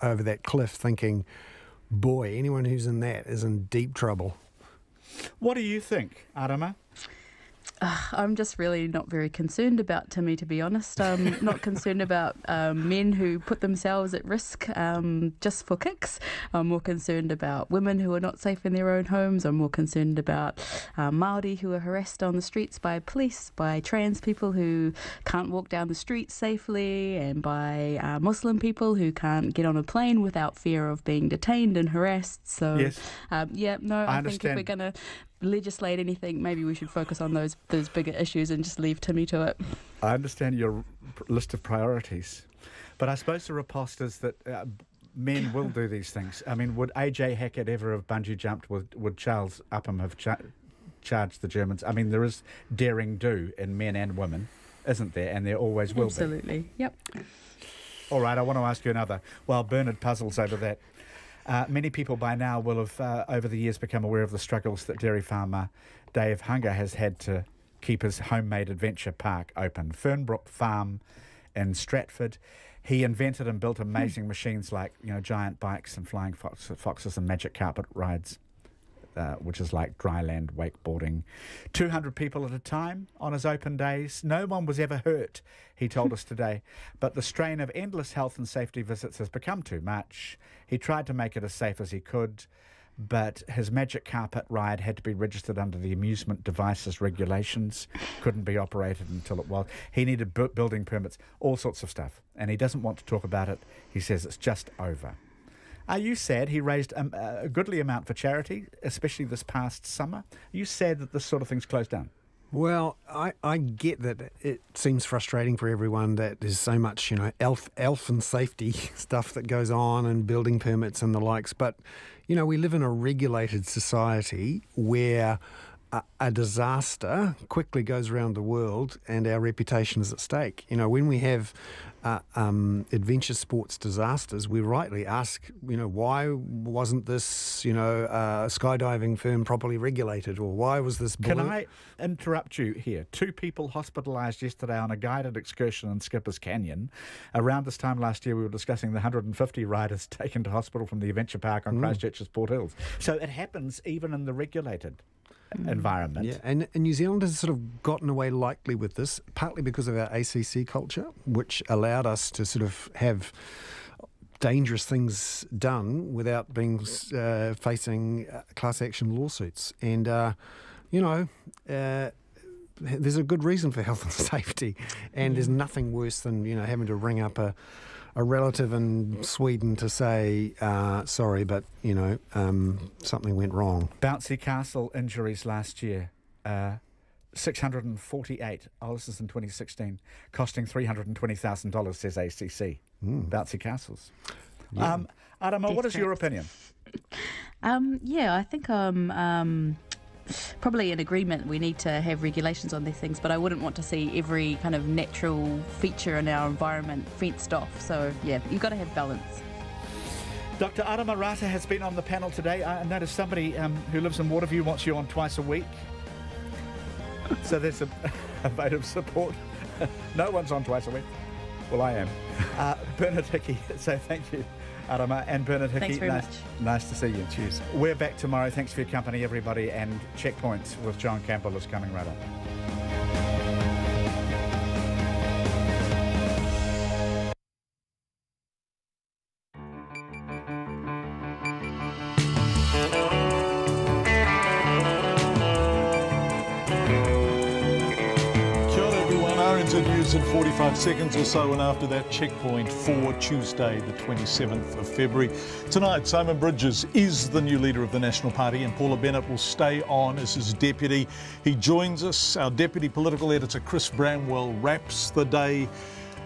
over that cliff thinking, boy, anyone who's in that is in deep trouble. What do you think, Arama? I'm just really not very concerned about Timmy, to be honest. I'm not concerned about men who put themselves at risk just for kicks. I'm more concerned about women who are not safe in their own homes. I'm more concerned about Māori who are harassed on the streets by police, by trans people who can't walk down the streets safely, and by Muslim people who can't get on a plane without fear of being detained and harassed. So, yes. I think if we're going to legislate anything, maybe we should focus on those bigger issues and just leave Timmy to it. I understand your list of priorities, but I suppose the riposte is that men will do these things. I mean, would AJ Hackett ever have bungee jumped? Would Charles Upham have charged the Germans? I mean, there is daring do in men and women, isn't there? And there always will be. Absolutely, yep. All right, I want to ask you another. While Bernard puzzles over that, many people by now will have, over the years, become aware of the struggles that dairy farmer Dave Hunger has had to keep his homemade adventure park open. Fernbrook Farm in Stratford. He invented and built amazing machines like, giant bikes and flying foxes and magic carpet rides, which is like dryland wakeboarding. 200 people at a time on his open days. No one was ever hurt, he told us today. But the strain of endless health and safety visits has become too much. He tried to make it as safe as he could, but his magic carpet ride had to be registered under the amusement devices regulations, couldn't be operated until it was. He needed building permits, all sorts of stuff. And he doesn't want to talk about it. He says it's just over. Are you sad he raised a goodly amount for charity, especially this past summer? Are you sad that this sort of thing's closed down? Well, I get that it seems frustrating for everyone that there's so much, health and safety stuff that goes on and building permits and the likes. But, we live in a regulated society where a disaster quickly goes around the world and our reputation is at stake. When we have adventure sports disasters, we rightly ask, why wasn't this, skydiving firm properly regulated, or why was this balloon? Can I interrupt you here? 2 people hospitalised yesterday on a guided excursion in Skipper's Canyon. Around this time last year, we were discussing the 150 riders taken to hospital from the adventure park on Christchurch's Port Hills. So it happens even in the regulated environment. Yeah, and New Zealand has sort of gotten away lightly with this, partly because of our ACC culture, which allowed us to sort of have dangerous things done without being facing class action lawsuits. And, there's a good reason for health and safety, and there's nothing worse than, having to ring up a relative in Sweden to say, sorry, but, something went wrong. Bouncy Castle injuries last year, 648. Oh, this is in 2016, costing $320,000, says ACC. Bouncy Castles. Yeah. Arama, what is your opinion? I think probably in agreement we need to have regulations on these things, but I wouldn't want to see every kind of natural feature in our environment fenced off. So, you've got to have balance. Dr. Arama Rata has been on the panel today. I noticed somebody who lives in Waterview wants you on twice a week. So there's a vote of support. No one's on twice a week. Well, I am. Bernard Hickey, so thank you, Arama. And Bernard Hickey, thanks very much. Nice to see you. Cheers. We're back tomorrow. Thanks for your company, everybody. And Checkpoints with John Campbell is coming right up. News in 45 seconds or so, and after that, Checkpoint for Tuesday the 27th of February. Tonight, Simon Bridges is the new leader of the National Party, and Paula Bennett will stay on as his deputy. He joins us. Our deputy political editor Chris Bramwell wraps the day.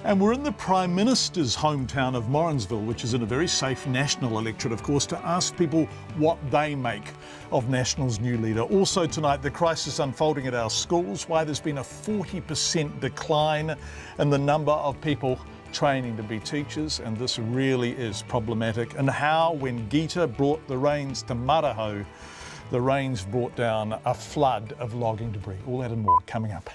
And we're in the Prime Minister's hometown of Morrinsville, which is in a very safe national electorate, of course, to ask people what they make of National's new leader. Also tonight, the crisis unfolding at our schools, why there's been a 40% decline in the number of people training to be teachers, and this really is problematic, and how when Gita brought the rains to Maraho, the rains brought down a flood of logging debris. All that and more coming up.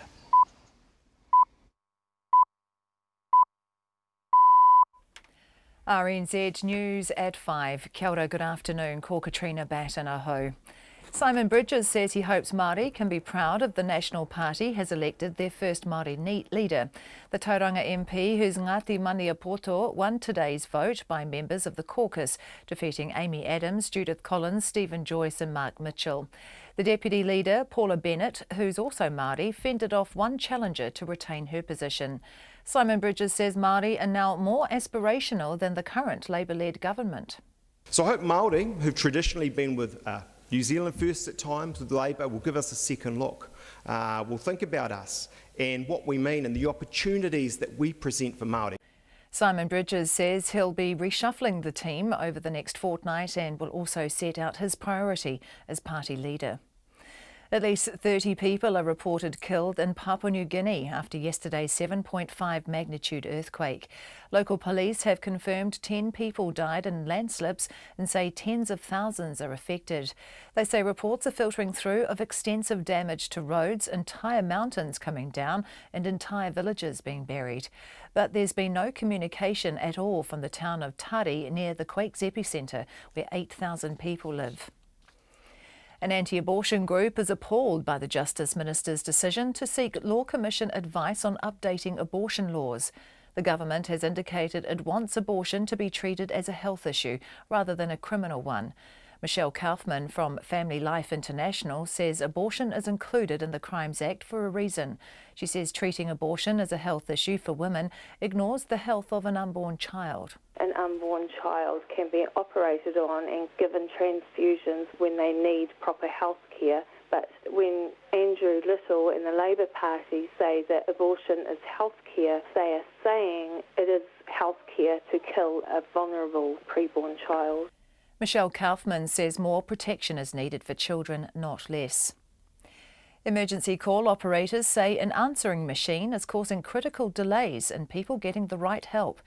RNZ News at 5. Kia ora, good afternoon. Ko Katrina Batana ho. Simon Bridges says he hopes Māori can be proud of the National Party has elected their first Māori leader. The Tauranga MP, whose Ngāti Maniapoto won today's vote by members of the caucus, defeating Amy Adams, Judith Collins, Stephen Joyce and Mark Mitchell. The Deputy Leader, Paula Bennett, who's also Māori, fended off one challenger to retain her position. Simon Bridges says Māori are now more aspirational than the current Labour-led government. So I hope Māori, who've traditionally been with New Zealand First at times with Labour, will give us a second look. Will think about us and what we mean and the opportunities that we present for Māori. Simon Bridges says he'll be reshuffling the team over the next fortnight and will also set out his priority as party leader. At least 30 people are reported killed in Papua New Guinea after yesterday's 7.5 magnitude earthquake. Local police have confirmed 10 people died in landslips and say tens of thousands are affected. They say reports are filtering through of extensive damage to roads, entire mountains coming down and entire villages being buried. But there's been no communication at all from the town of Tari near the quake's epicentre, where 8,000 people live. An anti-abortion group is appalled by the Justice Minister's decision to seek Law Commission advice on updating abortion laws. The government has indicated it wants abortion to be treated as a health issue rather than a criminal one. Michelle Kaufman from Family Life International says abortion is included in the Crimes Act for a reason. She says treating abortion as a health issue for women ignores the health of an unborn child. An unborn child can be operated on and given transfusions when they need proper health care. But when Andrew Little and the Labour Party say that abortion is health care, they are saying it is health care to kill a vulnerable preborn child. Michelle Kaufman says more protection is needed for children, not less. Emergency call operators say an answering machine is causing critical delays in people getting the right help.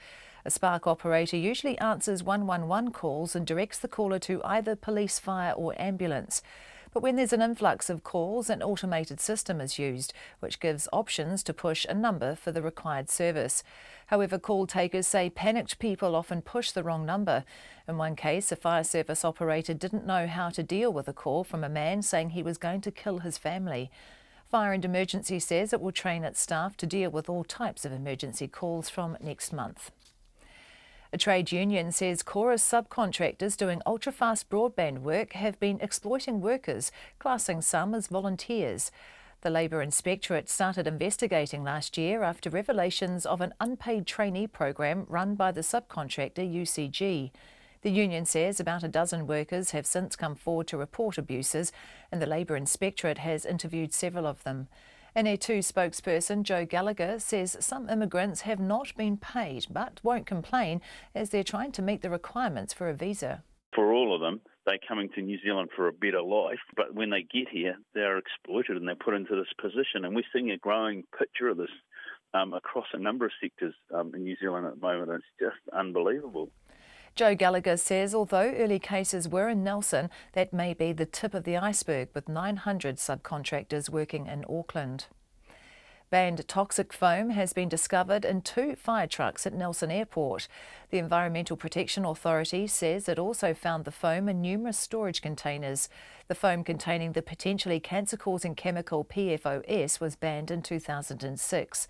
A Spark operator usually answers 111 calls and directs the caller to either police, fire or ambulance. But when there's an influx of calls, an automated system is used, which gives options to push a number for the required service. However, call takers say panicked people often push the wrong number. In one case, a fire service operator didn't know how to deal with a call from a man saying he was going to kill his family. Fire and Emergency says it will train its staff to deal with all types of emergency calls from next month. A trade union says chorus subcontractors doing ultra-fast broadband work have been exploiting workers, classing some as volunteers. The Labour Inspectorate started investigating last year after revelations of an unpaid trainee program run by the subcontractor UCG. The union says about a dozen workers have since come forward to report abuses, and the Labour Inspectorate has interviewed several of them. An A2 spokesperson, Joe Gallagher, says some immigrants have not been paid but won't complain as they're trying to meet the requirements for a visa. For all of them, they're coming to New Zealand for a better life, but when they get here, they're exploited and they're put into this position. And we're seeing a growing picture of this across a number of sectors in New Zealand at the moment. It's just unbelievable. Joe Gallagher says although early cases were in Nelson, that may be the tip of the iceberg with 900 subcontractors working in Auckland. Banned toxic foam has been discovered in 2 fire trucks at Nelson Airport. The Environmental Protection Authority says it also found the foam in numerous storage containers. The foam containing the potentially cancer-causing chemical PFOS was banned in 2006.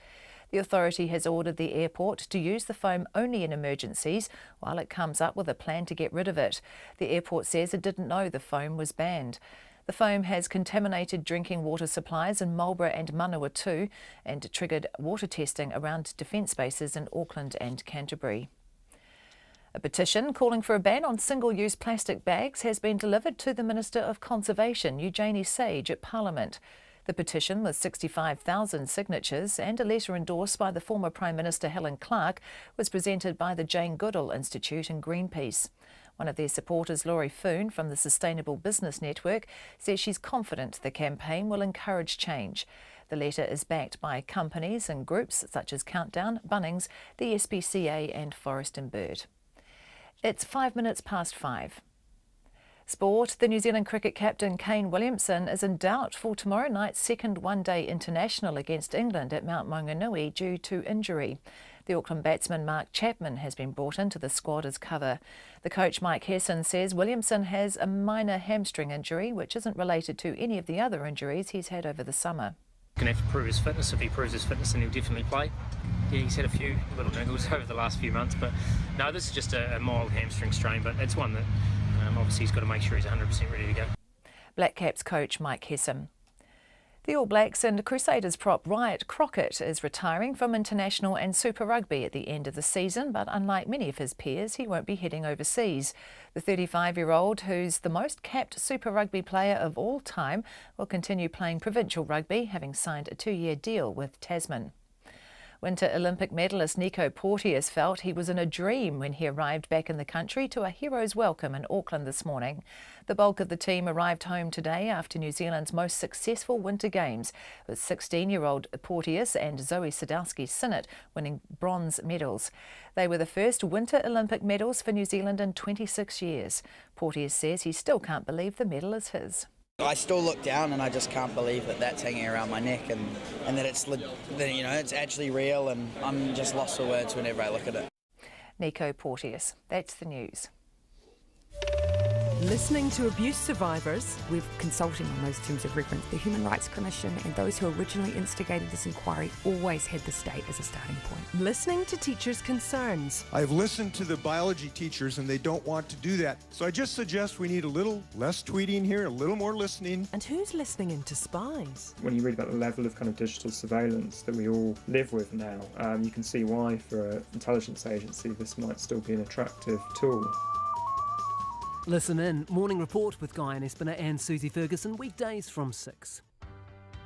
The authority has ordered the airport to use the foam only in emergencies while it comes up with a plan to get rid of it. The airport says it didn't know the foam was banned. The foam has contaminated drinking water supplies in Marlborough and Manawatu and triggered water testing around defence bases in Auckland and Canterbury. A petition calling for a ban on single-use plastic bags has been delivered to the Minister of Conservation, Eugenie Sage, at Parliament. The petition, with 65,000 signatures and a letter endorsed by the former Prime Minister Helen Clark, was presented by the Jane Goodall Institute and Greenpeace. One of their supporters, Laurie Foon from the Sustainable Business Network, says she's confident the campaign will encourage change. The letter is backed by companies and groups such as Countdown, Bunnings, the SPCA and Forest and Bird. It's 5 minutes past 5. Sport. The New Zealand cricket captain Kane Williamson is in doubt for tomorrow night's second one-day international against England at Mount Maunganui due to injury. The Auckland batsman Mark Chapman has been brought into the squad as cover. The coach Mike Hesson says Williamson has a minor hamstring injury, which isn't related to any of the other injuries he's had over the summer. Going to have to prove his fitness. If he proves his fitness, then he'll definitely play. Yeah, he's had a few little niggles over the last few months, but no, this is just a mild hamstring strain, but it's one that obviously he's got to make sure he's 100% ready to go. Black Caps coach Mike Hesson. The All Blacks and Crusaders prop Wyatt Crockett is retiring from international and Super Rugby at the end of the season, but unlike many of his peers, he won't be heading overseas. The 35-year-old, who's the most capped Super Rugby player of all time, will continue playing provincial rugby, having signed a 2-year deal with Tasman. Winter Olympic medalist Nico Porteous felt he was in a dream when he arrived back in the country to a hero's welcome in Auckland this morning. The bulk of the team arrived home today after New Zealand's most successful Winter Games, with 16-year-old Porteous and Zoe Sadowski-Synnott winning bronze medals. They were the first Winter Olympic medals for New Zealand in 26 years. Porteous says he still can't believe the medal is his. I still look down and I just can't believe that that's hanging around my neck and that it's, it's actually real, and I'm just lost for words whenever I look at it. Nico Porteous. That's the news. Listening to abuse survivors, We're consulting on those terms of reference. The Human Rights Commission and those who originally instigated this inquiry always had the state as a starting point. listening to teachers' concerns, I've listened to the biology teachers and they don't want to do that. So I just suggest we need a little less tweeting here, a little more listening. and who's listening into spies? When you read about the level of kind of digital surveillance that we all live with now, you can see why for an intelligence agency this might still be an attractive tool. Listen in. Morning Report with Guy and Espiner and Susie Ferguson, weekdays from 6.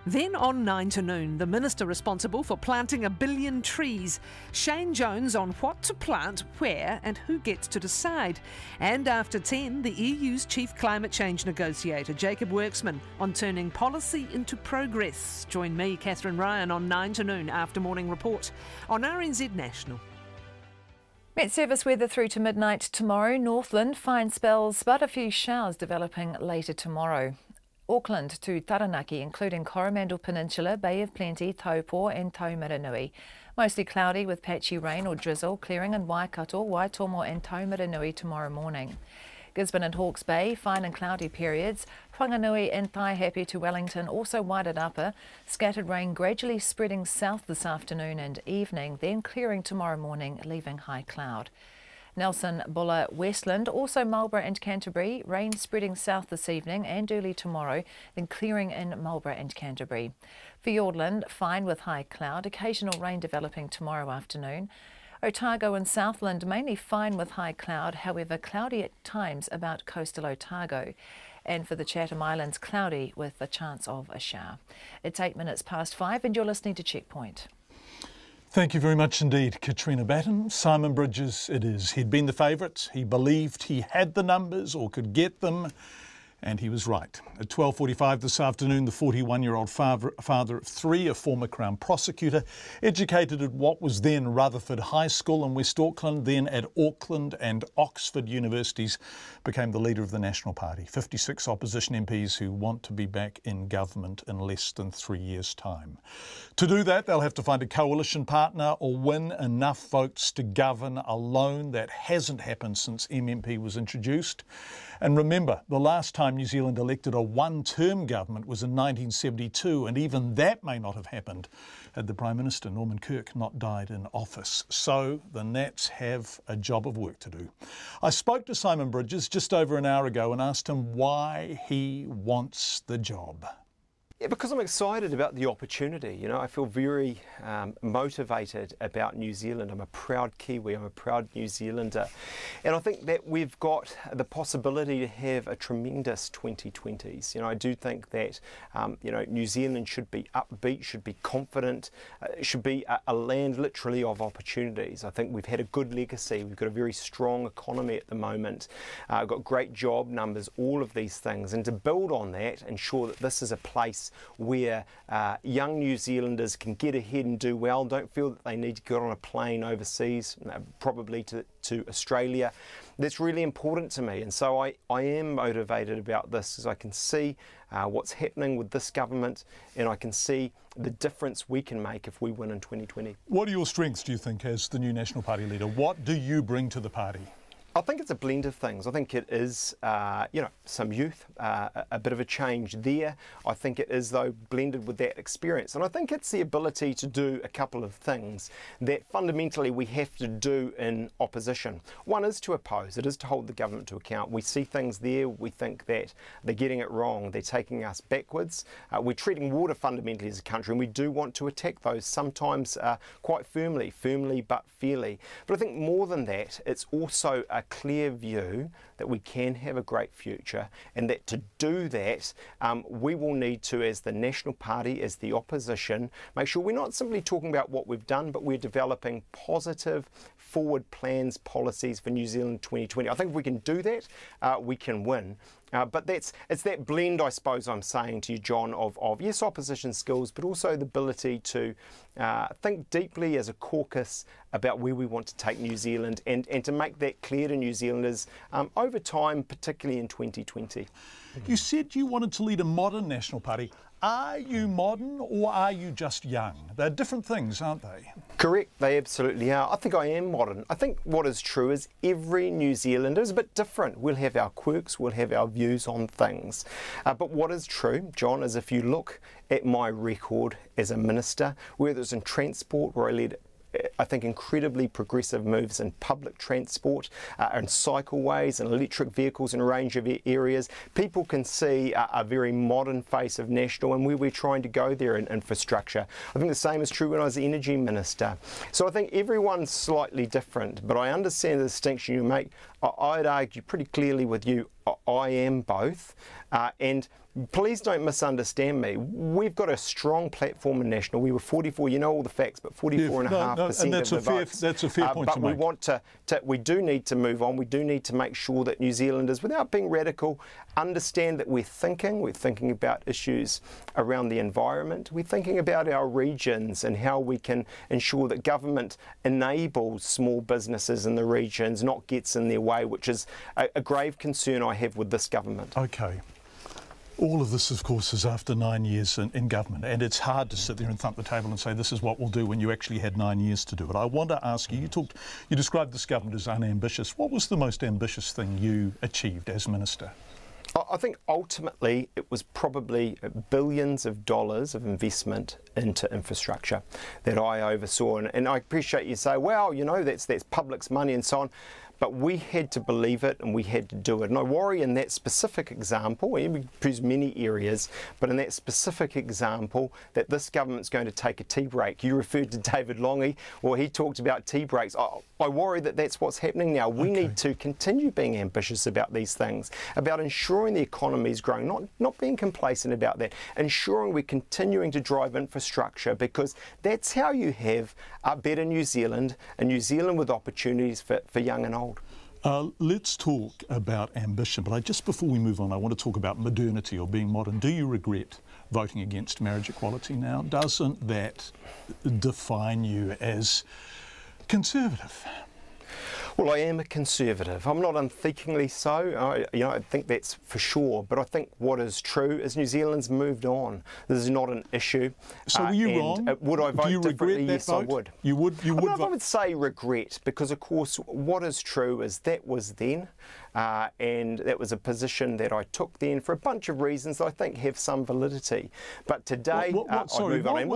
Then on 9 to noon, the minister responsible for planting 1 billion trees, Shane Jones, on what to plant, where and who gets to decide. And after 10, the EU's chief climate change negotiator, Jacob Worksman, on turning policy into progress. Join me, Catherine Ryan, on 9 to noon after Morning Report on RNZ National. Met Service weather through to midnight tomorrow. Northland, fine spells, but a few showers developing later tomorrow. Auckland to Taranaki, including Coromandel Peninsula, Bay of Plenty, Taupo and Taumaranui. Mostly cloudy with patchy rain or drizzle, clearing in Waikato, Waitomo and Taumaranui tomorrow morning. Gisborne and Hawke's Bay, fine and cloudy periods. Whanganui and Taihape to Wellington, also wide at upper. Scattered rain gradually spreading south this afternoon and evening, then clearing tomorrow morning, leaving high cloud. Nelson, Buller, Westland, also Marlborough and Canterbury, rain spreading south this evening and early tomorrow, then clearing in Marlborough and Canterbury. Fiordland, fine with high cloud, occasional rain developing tomorrow afternoon. Otago and Southland, mainly fine with high cloud, however cloudy at times about coastal Otago. And for the Chatham Islands, cloudy with a chance of a shower. It's 8 minutes past 5 and you're listening to Checkpoint. Thank you very much indeed, Katrina Batten. Simon Bridges it is. He'd been the favourite. He believed he had the numbers or could get them, and he was right. At 12:45 this afternoon, the 41-year-old father of 3, a former Crown prosecutor, educated at what was then Rutherford High School in West Auckland, then at Auckland and Oxford universities, became the leader of the National Party. 56 opposition MPs who want to be back in government in less than 3 years' time. To do that, they'll have to find a coalition partner or win enough votes to govern alone. That hasn't happened since MMP was introduced. And remember, the last time New Zealand elected a one-term government was in 1972, and even that may not have happened had the Prime Minister, Norman Kirk, not died in office. So the Nats have a job of work to do. I spoke to Simon Bridges just over an hour ago and asked him why he wants the job. Yeah, because I'm excited about the opportunity. You know, I feel very motivated about New Zealand. I'm a proud Kiwi, I'm a proud New Zealander. And I think that we've got the possibility to have a tremendous 2020s. You know, I do think that, New Zealand should be upbeat, should be confident, should be a land literally of opportunities. I think we've had a good legacy. We've got a very strong economy at the moment. Got great job numbers, all of these things. And to build on that, ensure that this is a place where young New Zealanders can get ahead and do well, don't feel that they need to get on a plane overseas, probably to Australia, that's really important to me. And so I am motivated about this, as I can see what's happening with this government, and I can see the difference we can make if we win in 2020. What are your strengths, do you think, as the new National Party leader? What do you bring to the party? I think it's a blend of things. I think it is, some youth, a bit of a change there. I think it is, though, blended with that experience. And I think it's the ability to do a couple of things that fundamentally we have to do in opposition. One is to oppose. It is to hold the government to account. We see things there. We think that they're getting it wrong. They're taking us backwards. We're treating water fundamentally as a country, and we do want to attack those sometimes quite firmly but fairly. But I think more than that, it's also a clear view that we can have a great future, and that to do that we will need to, as the National Party, as the opposition, make sure we're not simply talking about what we've done, but we're developing positive forward plans, policies for New Zealand 2020. I think if we can do that, we can win. But it's that blend, I suppose I'm saying to you, John, of yes, opposition skills, but also the ability to think deeply as a caucus about where we want to take New Zealand, and to make that clear to New Zealanders over time, particularly in 2020. You said you wanted to lead a modern National Party. Are you modern, or are you just young? They're different things, aren't they? Correct, they absolutely are. I think I am modern. I think what is true is every New Zealander is a bit different. We'll have our quirks, we'll have our views on things. But what is true, John, is if you look at my record as a minister, whether it's in transport, where I led I think incredibly progressive moves in public transport and cycleways and electric vehicles in a range of areas. People can see a very modern face of National and where we're trying to go there in infrastructure. I think the same is true when I was the Energy Minister. So I think everyone's slightly different, but I understand the distinction you make. I'd argue pretty clearly with you, I am both. And please don't misunderstand me. We've got a strong platform in National. We were 44, you know all the facts, but 44.5% of the votes. That's a fair point to make. But we do need to move on. We do need to make sure that New Zealanders, without being radical, understand that we're thinking about issues around the environment. We're thinking about our regions and how we can ensure that government enables small businesses in the regions, not gets in their way, which is a grave concern I have with this government. Okay. All of this, of course, is after 9 years in government, and it's hard to sit there and thump the table and say this is what we'll do when you actually had 9 years to do it. I want to ask you, you described this government as unambitious. What was the most ambitious thing you achieved as minister? I think ultimately it was probably billions of dollars of investment into infrastructure that I oversaw. And I appreciate you say, well, you know, that's public's money and so on. But we had to believe it and we had to do it. And I worry in that specific example, and we choose many areas, but in that specific example that this government's going to take a tea break. You referred to David Longy, well, he talked about tea breaks. I worry that that's what's happening now. We need to continue being ambitious about these things, about ensuring the economy is growing, not being complacent about that, ensuring we're continuing to drive infrastructure, because that's how you have a better New Zealand, a New Zealand with opportunities for young and old. Let's talk about ambition, but just before we move on, I want to talk about modernity or being modern. Do you regret voting against marriage equality now? Doesn't that define you as conservative? Well, I am a conservative. I'm not unthinkingly so. I think that's for sure. But I think what is true is New Zealand's moved on. This is not an issue. So were you wrong? Would I vote Do you differently? regret that Yes, vote? I would. You would. I don't know if I would say regret, because of course what is true is that was then, and that was a position that I took then for a bunch of reasons that I think have some validity. But today, What I would say to you, John.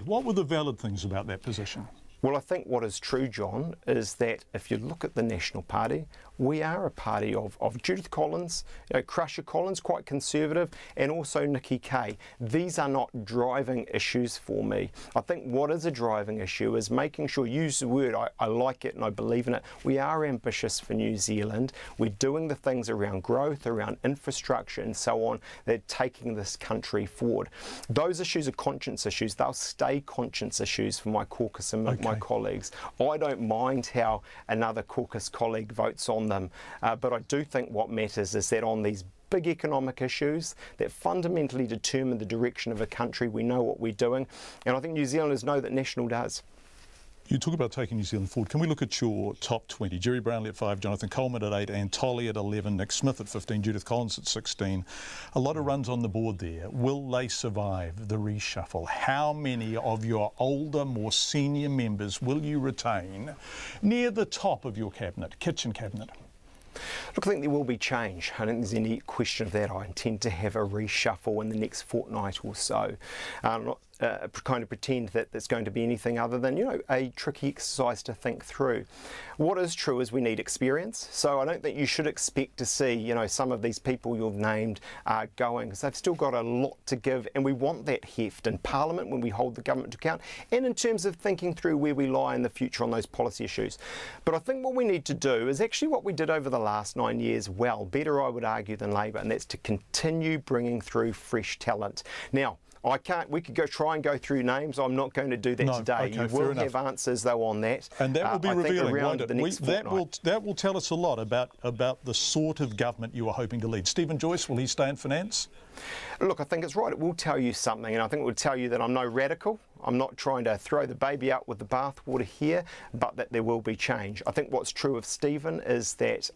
What were the valid things about that position? Well, I think what is true, John, is that if you look at the National Party, we are a party of Judith Collins, Crusher Collins, quite conservative, and also Nikki Kay. These are not driving issues for me. I think what is a driving issue is making sure, use the word, I like it and I believe in it, we are ambitious for New Zealand. We're doing the things around growth, around infrastructure and so on, that are taking this country forward. Those issues are conscience issues. They'll stay conscience issues for my caucus and my colleagues. I don't mind how another caucus colleague votes on them, but I do think what matters is that on these big economic issues that fundamentally determine the direction of a country, we know what we're doing, and I think New Zealanders know that National does. You talk about taking New Zealand forward. Can we look at your top 20? Jerry Brownlee at 5, Jonathan Coleman at 8, Anne Tolley at 11, Nick Smith at 15, Judith Collins at 16. A lot of runs on the board there. Will they survive the reshuffle? How many of your older, more senior members will you retain near the top of your cabinet, kitchen cabinet? Look, I think there will be change. I don't think there's any question of that. I intend to have a reshuffle in the next fortnight or so. I'm not kind of pretend that there's going to be anything other than, you know, a tricky exercise to think through. What is true is we need experience. So I don't think you should expect to see, you know, some of these people you've named going, because they've still got a lot to give, and we want that heft in Parliament when we hold the government to account, and in terms of thinking through where we lie in the future on those policy issues. But I think what we need to do is actually what we did over the last 9 years well, better I would argue than Labour, and that's to continue bringing through fresh talent. Now, we could try and go through names. I'm not going to do that today. Okay, you will have answers though on that. And that will be revealing, won't it? That will tell us a lot about the sort of government you are hoping to lead. Stephen Joyce, will he stay in finance? Look, I think it's right. It will tell you something, and I think it will tell you that I'm no radical. I'm not trying to throw the baby out with the bathwater here, but that there will be change. I think what's true of Stephen is that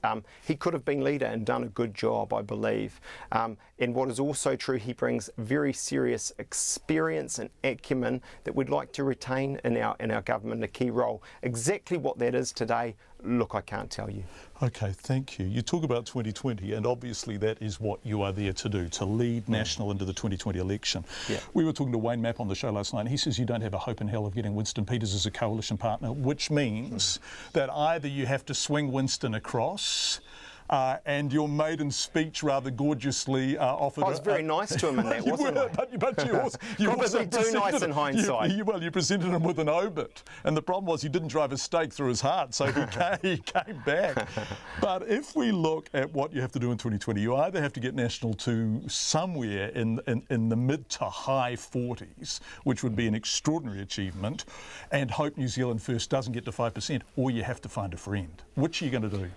he could have been leader and done a good job, I believe. And what is also true, he brings very serious experience and acumen that we'd like to retain in our government, a key role. Exactly what that is today, look, I can't tell you. Okay, thank you. You talk about 2020, and obviously that is what you are there to do, to lead National into the 2020 election. Yeah. We were talking to Wayne Mapp on the show last night, and he says you don't have a hope in hell of getting Winston Peters as a coalition partner, which means that either you have to swing Winston across, and your maiden speech rather gorgeously offered. I was very nice to him in that, wasn't I? But you also too nice in hindsight. You presented him with an obit, and the problem was he didn't drive a stake through his heart, so he came back. But if we look at what you have to do in 2020, you either have to get National to somewhere in the mid to high 40s, which would be an extraordinary achievement, and hope New Zealand First doesn't get to 5%, or you have to find a friend. Which are you going to do?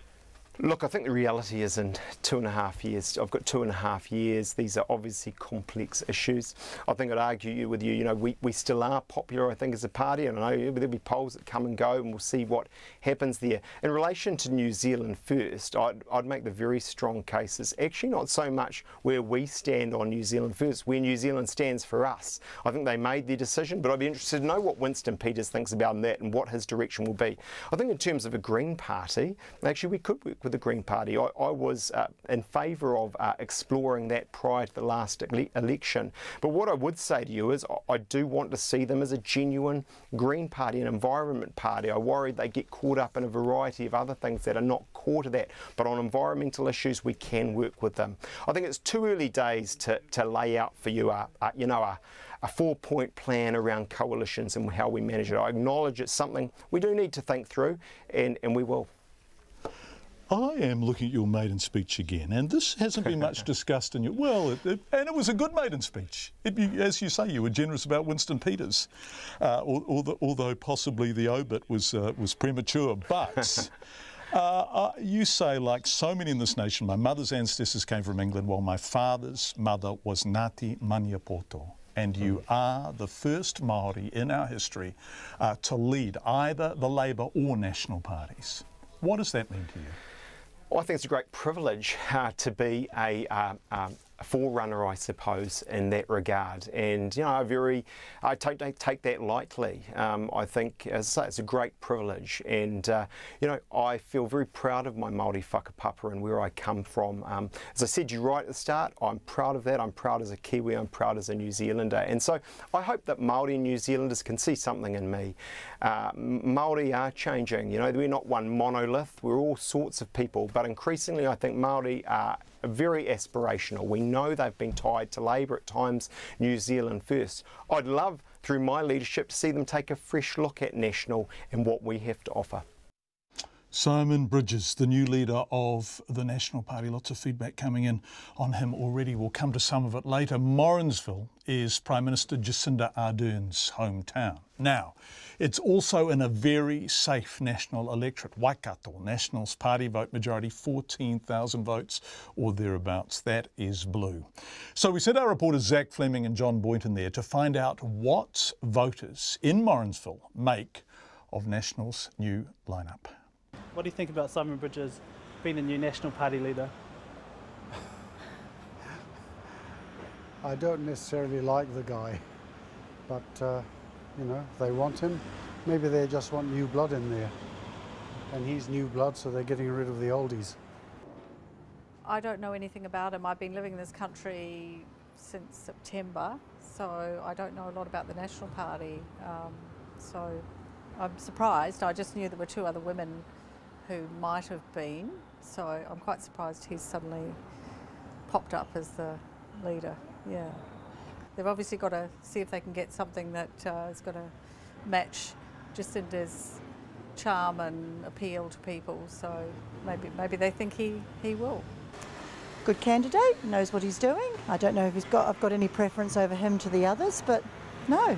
Look, I think the reality is in 2.5 years, I've got 2.5 years, these are obviously complex issues. I think I'd argue with you, you know, we still are popular, I think, as a party, and I know there'll be polls that come and go, and we'll see what happens there. In relation to New Zealand First, I'd make the very strong cases, actually not so much where we stand on New Zealand First, where New Zealand stands for us. I think they made their decision, but I'd be interested to know what Winston Peters thinks about that and what his direction will be. I think in terms of a Green Party, actually we could work with the Green Party. I was in favour of exploring that prior to the last election. But what I would say to you is I do want to see them as a genuine Green Party, an environment party. I worry they get caught up in a variety of other things that are not core to that. But on environmental issues, we can work with them. I think it's too early days to lay out for you a 4-point plan around coalitions and how we manage it. I acknowledge it's something we do need to think through, and we will. I am looking at your maiden speech again, and this hasn't been much discussed in your... Well, and it was a good maiden speech. As you say, you were generous about Winston Peters, although possibly the obit was premature. But you say, like so many in this nation, my mother's ancestors came from England, while my father's mother was Ngāti Maniapoto. And you are the first Māori in our history to lead either the Labour or National parties. What does that mean to you? Well, I think it's a great privilege to be a forerunner, I suppose, in that regard. And, you know, I take that lightly. I think, as I say, it's a great privilege. And, you know, I feel very proud of my Māori whakapapa and where I come from. As I said to you right at the start, I'm proud of that. I'm proud as a Kiwi. I'm proud as a New Zealander. And so I hope that Māori and New Zealanders can see something in me. Māori are changing. You know, we're not one monolith. We're all sorts of people. But increasingly, I think Māori are very aspirational. We know they've been tied to Labour at times, New Zealand First. I'd love, through my leadership, to see them take a fresh look at National and what we have to offer. Simon Bridges, the new leader of the National Party. Lots of feedback coming in on him already. We'll come to some of it later. Morrinsville is Prime Minister Jacinda Ardern's hometown. Now, it's also in a very safe national electorate. Waikato, Nationals Party vote majority, 14,000 votes or thereabouts. That is blue. So we sent our reporters Zach Fleming and John Boynton there to find out what voters in Morrinsville make of National's new lineup. What do you think about Simon Bridges being a new National Party leader? I don't necessarily like the guy, but you know, they want him. Maybe they just want new blood in there, and he's new blood, so they're getting rid of the oldies. I don't know anything about him. I've been living in this country since September, so I don't know a lot about the National Party. So I'm surprised. I just knew there were two other women who might have been, so I'm quite surprised he's suddenly popped up as the leader. Yeah. They've obviously got to see if they can get something that is going to match Jacinda's charm and appeal to people, so maybe they think he will. Good candidate, knows what he's doing. I don't know if I've got any preference over him to the others, but no.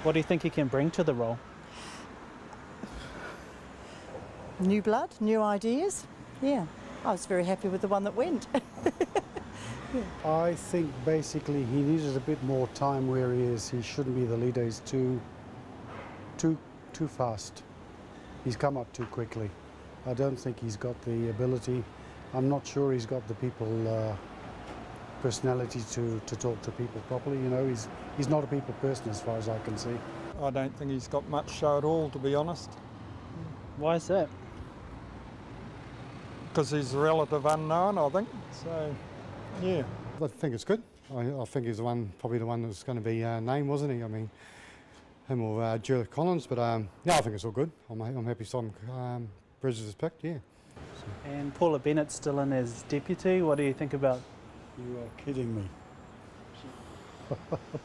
What do you think he can bring to the role? New blood, new ideas. Yeah, I was very happy with the one that went. Yeah. I think basically he needed a bit more time where he is. He shouldn't be the leader. He's too fast. He's come up too quickly. I don't think he's got the ability. I'm not sure he's got the people personality to talk to people properly. You know, he's not a people person as far as I can see. I don't think he's got much show at all, to be honest. Why is that? Because he's a relative unknown, I think. So, yeah. I think it's good. I think he's probably the one that was going to be named, wasn't he? I mean, him or Julia Collins, but yeah, I think it's all good. I'm happy Simon Bridges is picked, yeah. So. And Paula Bennett's still in as deputy. What do you think about? You are kidding me.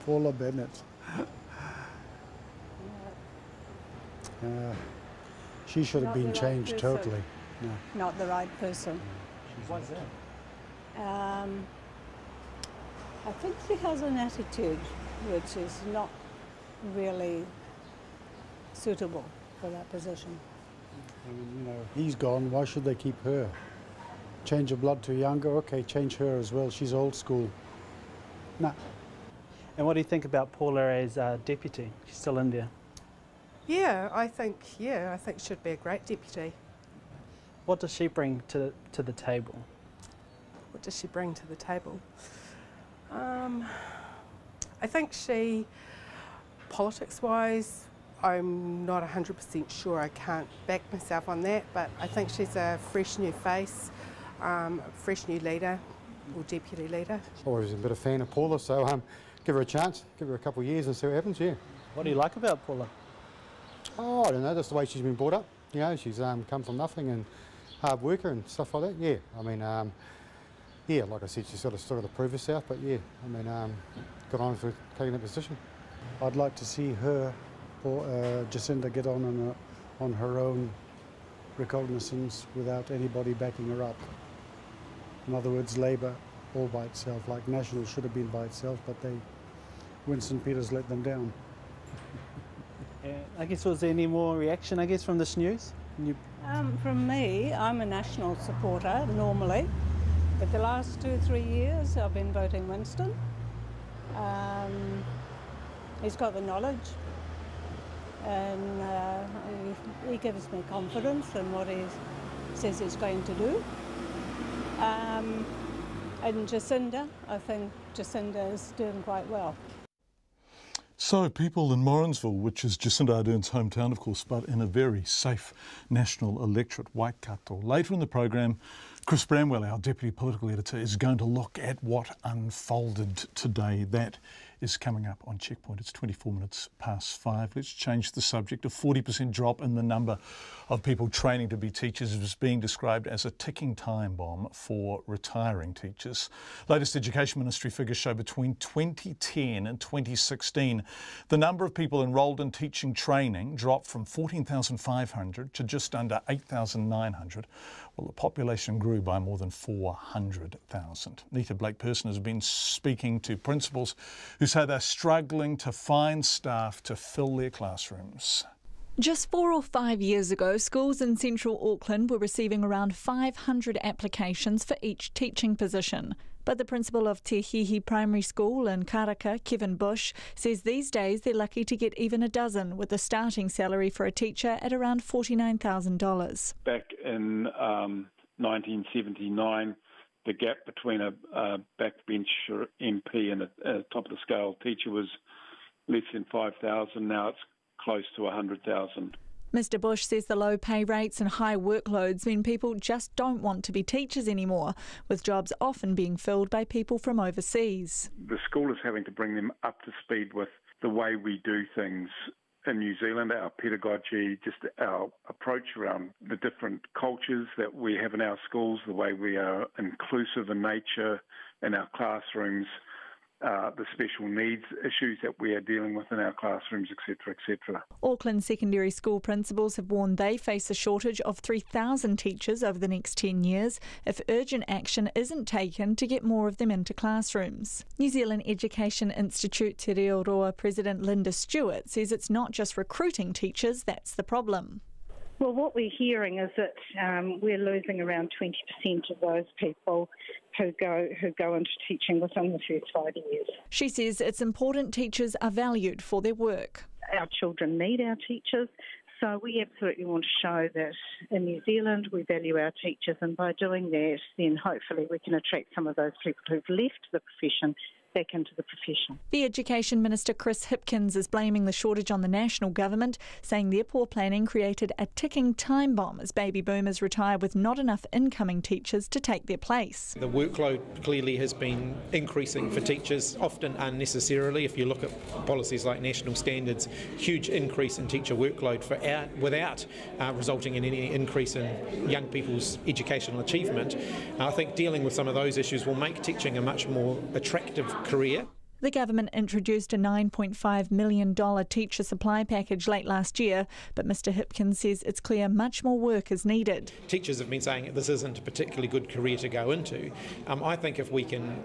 Paula Bennett. She should have been changed totally. No. Not the right person. Why is that? I think she has an attitude which is not really suitable for that position. I mean, you know, he's gone, why should they keep her? Change of blood to younger, okay, change her as well, she's old school. Nah. And what do you think about Paula as deputy? She's still in there. Yeah, I think she'd be a great deputy. What does she bring to the table? What does she bring to the table? I think she, politics-wise, I'm not 100% sure. I can't back myself on that, but I think she's a fresh new face, fresh new leader, or deputy leader. Always a bit of fan of Paula, so give her a chance, give her a couple of years and see what happens, yeah. What do you like about Paula? Oh, I don't know, that's the way she's been brought up. You know, she's come from nothing and hard worker and stuff like that, yeah. I mean, yeah, like I said, she's still got to prove herself, but yeah, I mean, good on her for taking that position. I'd like to see her or Jacinda get on her own recognizance without anybody backing her up. In other words, Labour all by itself, like National should have been by itself, but Winston Peters let them down. I guess, was there any more reaction, I guess, from this news? From me, I'm a National supporter normally, but the last 2 or 3 years I've been voting Winston. He's got the knowledge and he gives me confidence in what he says he's going to do. And Jacinda, I think Jacinda is doing quite well. So people in Morrinsville, which is Jacinda Ardern's hometown, of course, but in a very safe national electorate, Waikato. Later in the programme, Chris Bramwell, our Deputy Political Editor, is going to look at what unfolded today. That is coming up on Checkpoint. It's 24 minutes past 5. Let's change the subject. A 40% drop in the number of people training to be teachers is being described as a ticking time bomb for retiring teachers. Latest Education Ministry figures show between 2010 and 2016, the number of people enrolled in teaching training dropped from 14,500 to just under 8,900, while the population grew by more than 400,000. Nita Blake-Person has been speaking to principals who say they're struggling to find staff to fill their classrooms. Just 4 or 5 years ago, schools in central Auckland were receiving around 500 applications for each teaching position. But the principal of Te Hihi Primary School in Karaka, Kevin Bush, says these days they're lucky to get even a dozen, with a starting salary for a teacher at around $49,000. Back in 1979, the gap between a backbench MP and a top-of-the-scale teacher was less than 5,000. Now it's close to 100,000. Mr Bush says the low pay rates and high workloads mean people just don't want to be teachers anymore, with jobs often being filled by people from overseas. The school is having to bring them up to speed with the way we do things in New Zealand, our pedagogy, just our approach around the different cultures that we have in our schools, the way we are inclusive in nature in our classrooms, the special needs issues that we are dealing with in our classrooms, etc., etc. Auckland secondary school principals have warned they face a shortage of 3,000 teachers over the next 10 years if urgent action isn't taken to get more of them into classrooms. New Zealand Education Institute Te Reo Roa President Linda Stewart says it's not just recruiting teachers that's the problem. Well, what we're hearing is that we're losing around 20% of those people who go into teaching within the first 5 years. She says it's important teachers are valued for their work. Our children need our teachers, so we absolutely want to show that in New Zealand we value our teachers, and by doing that then hopefully we can attract some of those people who've left the profession back into the profession. The Education Minister Chris Hopkins is blaming the shortage on the national government, saying their poor planning created a ticking time bomb as baby boomers retire with not enough incoming teachers to take their place. The workload clearly has been increasing for teachers, often unnecessarily. If you look at policies like national standards, huge increase in teacher workload without resulting in any increase in young people's educational achievement. I think dealing with some of those issues will make teaching a much more attractive career. The government introduced a $9.5 million teacher supply package late last year, but Mr Hopkins says it's clear much more work is needed. Teachers have been saying this isn't a particularly good career to go into. I think if we can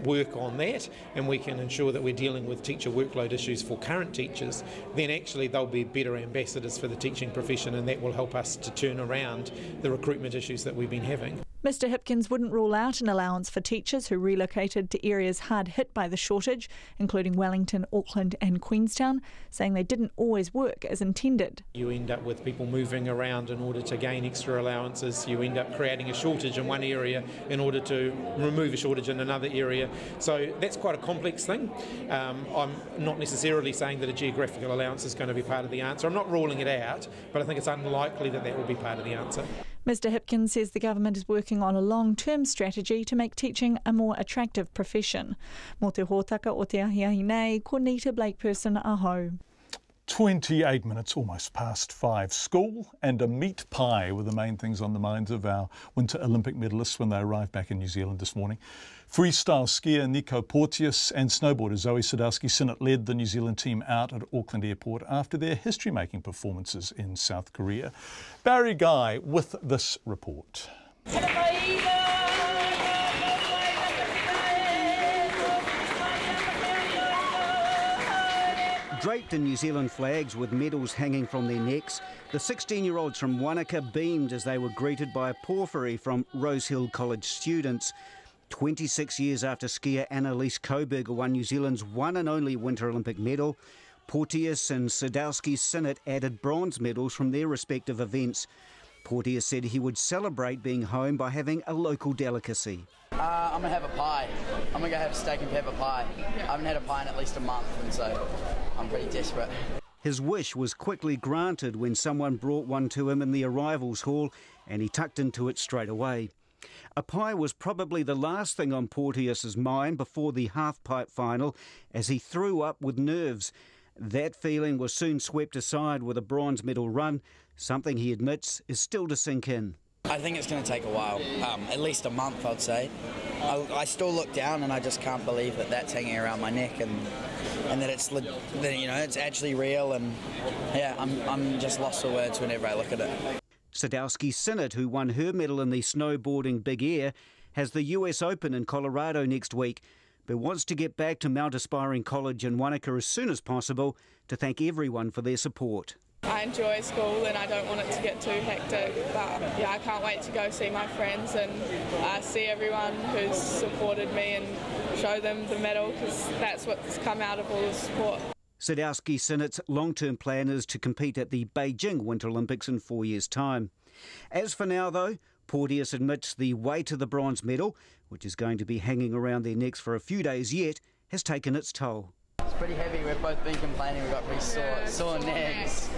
work on that and we can ensure that we're dealing with teacher workload issues for current teachers, then actually they'll be better ambassadors for the teaching profession, and that will help us to turn around the recruitment issues that we've been having. Mr Hopkins wouldn't rule out an allowance for teachers who relocated to areas hard hit by the shortage, including Wellington, Auckland and Queenstown, saying they didn't always work as intended. You end up with people moving around in order to gain extra allowances. You end up creating a shortage in one area in order to remove a shortage in another area. So that's quite a complex thing. I'm not necessarily saying that a geographical allowance is going to be part of the answer. I'm not ruling it out, but I think it's unlikely that that will be part of the answer. Mr Hopkins says the government is working on a long-term strategy to make teaching a more attractive profession. Mō te hōtaka o te ahiahi nei, ko Nita Blakeperson aho. 28 minutes, almost past 5. School and a meat pie were the main things on the minds of our Winter Olympic medalists when they arrived back in New Zealand this morning. Freestyle skier Nico Porteous and snowboarder Zoe Sadowski-Synnott led the New Zealand team out at Auckland Airport after their history-making performances in South Korea. Barry Guy with this report. Draped in New Zealand flags with medals hanging from their necks, the 16-year-olds from Wanaka beamed as they were greeted by a porphyry from Rosehill College students. 26 years after skier Annalise Coburger won New Zealand's one and only Winter Olympic medal, Porteous and Sadowski-Synnott added bronze medals from their respective events. Porteous said he would celebrate being home by having a local delicacy. I'm going to have a pie. I'm going to go have a steak and pepper pie. I haven't had a pie in at least a month, and so I'm pretty desperate. His wish was quickly granted when someone brought one to him in the arrivals hall, and he tucked into it straight away. A pie was probably the last thing on Porteous's mind before the half-pipe final, as he threw up with nerves. That feeling was soon swept aside with a bronze medal run, something he admits is still to sink in. I think it's going to take a while, at least a month, I'd say. I still look down and I just can't believe that that's hanging around my neck, and that it's, it's actually real, and yeah, I'm just lost for words whenever I look at it. Sadowski-Synnott, who won her medal in the snowboarding big air, has the US Open in Colorado next week, but wants to get back to Mount Aspiring College in Wanaka as soon as possible to thank everyone for their support. I enjoy school and I don't want it to get too hectic, but yeah, I can't wait to go see my friends and see everyone who's supported me and show them the medal, because that's what's come out of all the sport. Sadowski-Sinnott's long-term plan is to compete at the Beijing Winter Olympics in 4 years' time. As for now, though, Porteous admits the weight of the bronze medal, which is going to be hanging around their necks for a few days yet, has taken its toll. It's pretty heavy. We've both been complaining. We've got really sore necks.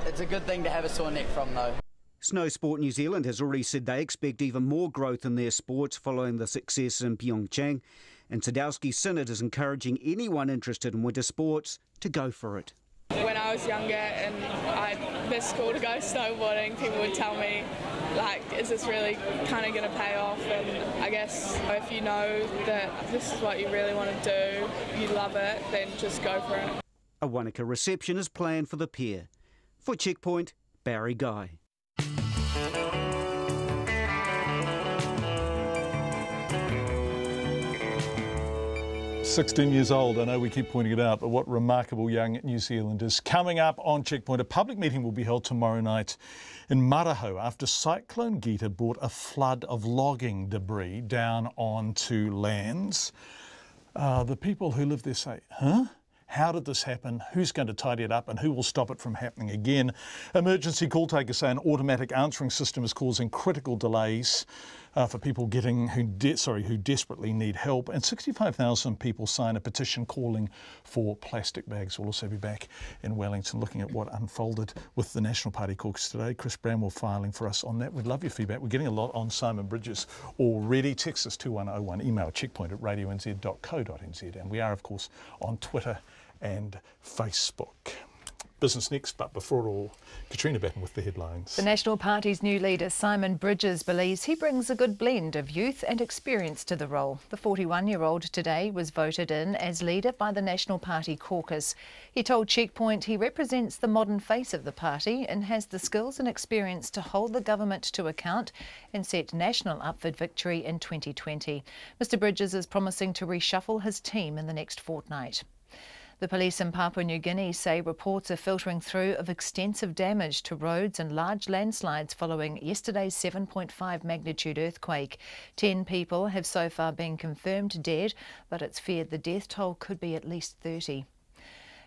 It's a good thing to have a sore neck from, though. Snow Sport New Zealand has already said they expect even more growth in their sports following the success in Pyeongchang, and Sadowski-Sinnott is encouraging anyone interested in winter sports to go for it. When I was younger and I missed school to go snowboarding, people would tell me, like, is this really kind of going to pay off? And I guess if you know that this is what you really want to do, you love it, then just go for it. A Wanaka reception is planned for the pair. For Checkpoint, Barry Guy. 16 years old, I know we keep pointing it out, but what remarkable young New Zealanders. Coming up on Checkpoint, a public meeting will be held tomorrow night in Maraho after Cyclone Gita brought a flood of logging debris down onto lands. The people who live there say, huh? How did this happen? Who's going to tidy it up and who will stop it from happening again? Emergency call takers say an automatic answering system is causing critical delays for people who desperately need help. And 65,000 people sign a petition calling for plastic bags. We'll also be back in Wellington looking at what unfolded with the National Party caucus today. Chris Bramwell filing for us on that. We'd love your feedback. We're getting a lot on Simon Bridges already. Text us 2101, email checkpoint@radionz.co.nz. And we are, of course, on Twitter and Facebook. Business next, but before it all, Katrina Batten with the headlines. The National Party's new leader, Simon Bridges, believes he brings a good blend of youth and experience to the role. The 41-year-old today was voted in as leader by the National Party caucus. He told Checkpoint he represents the modern face of the party and has the skills and experience to hold the government to account and set National up for victory in 2020. Mr Bridges is promising to reshuffle his team in the next fortnight. The police in Papua New Guinea say reports are filtering through of extensive damage to roads and large landslides following yesterday's 7.5 magnitude earthquake. 10 people have so far been confirmed dead, but it's feared the death toll could be at least 30.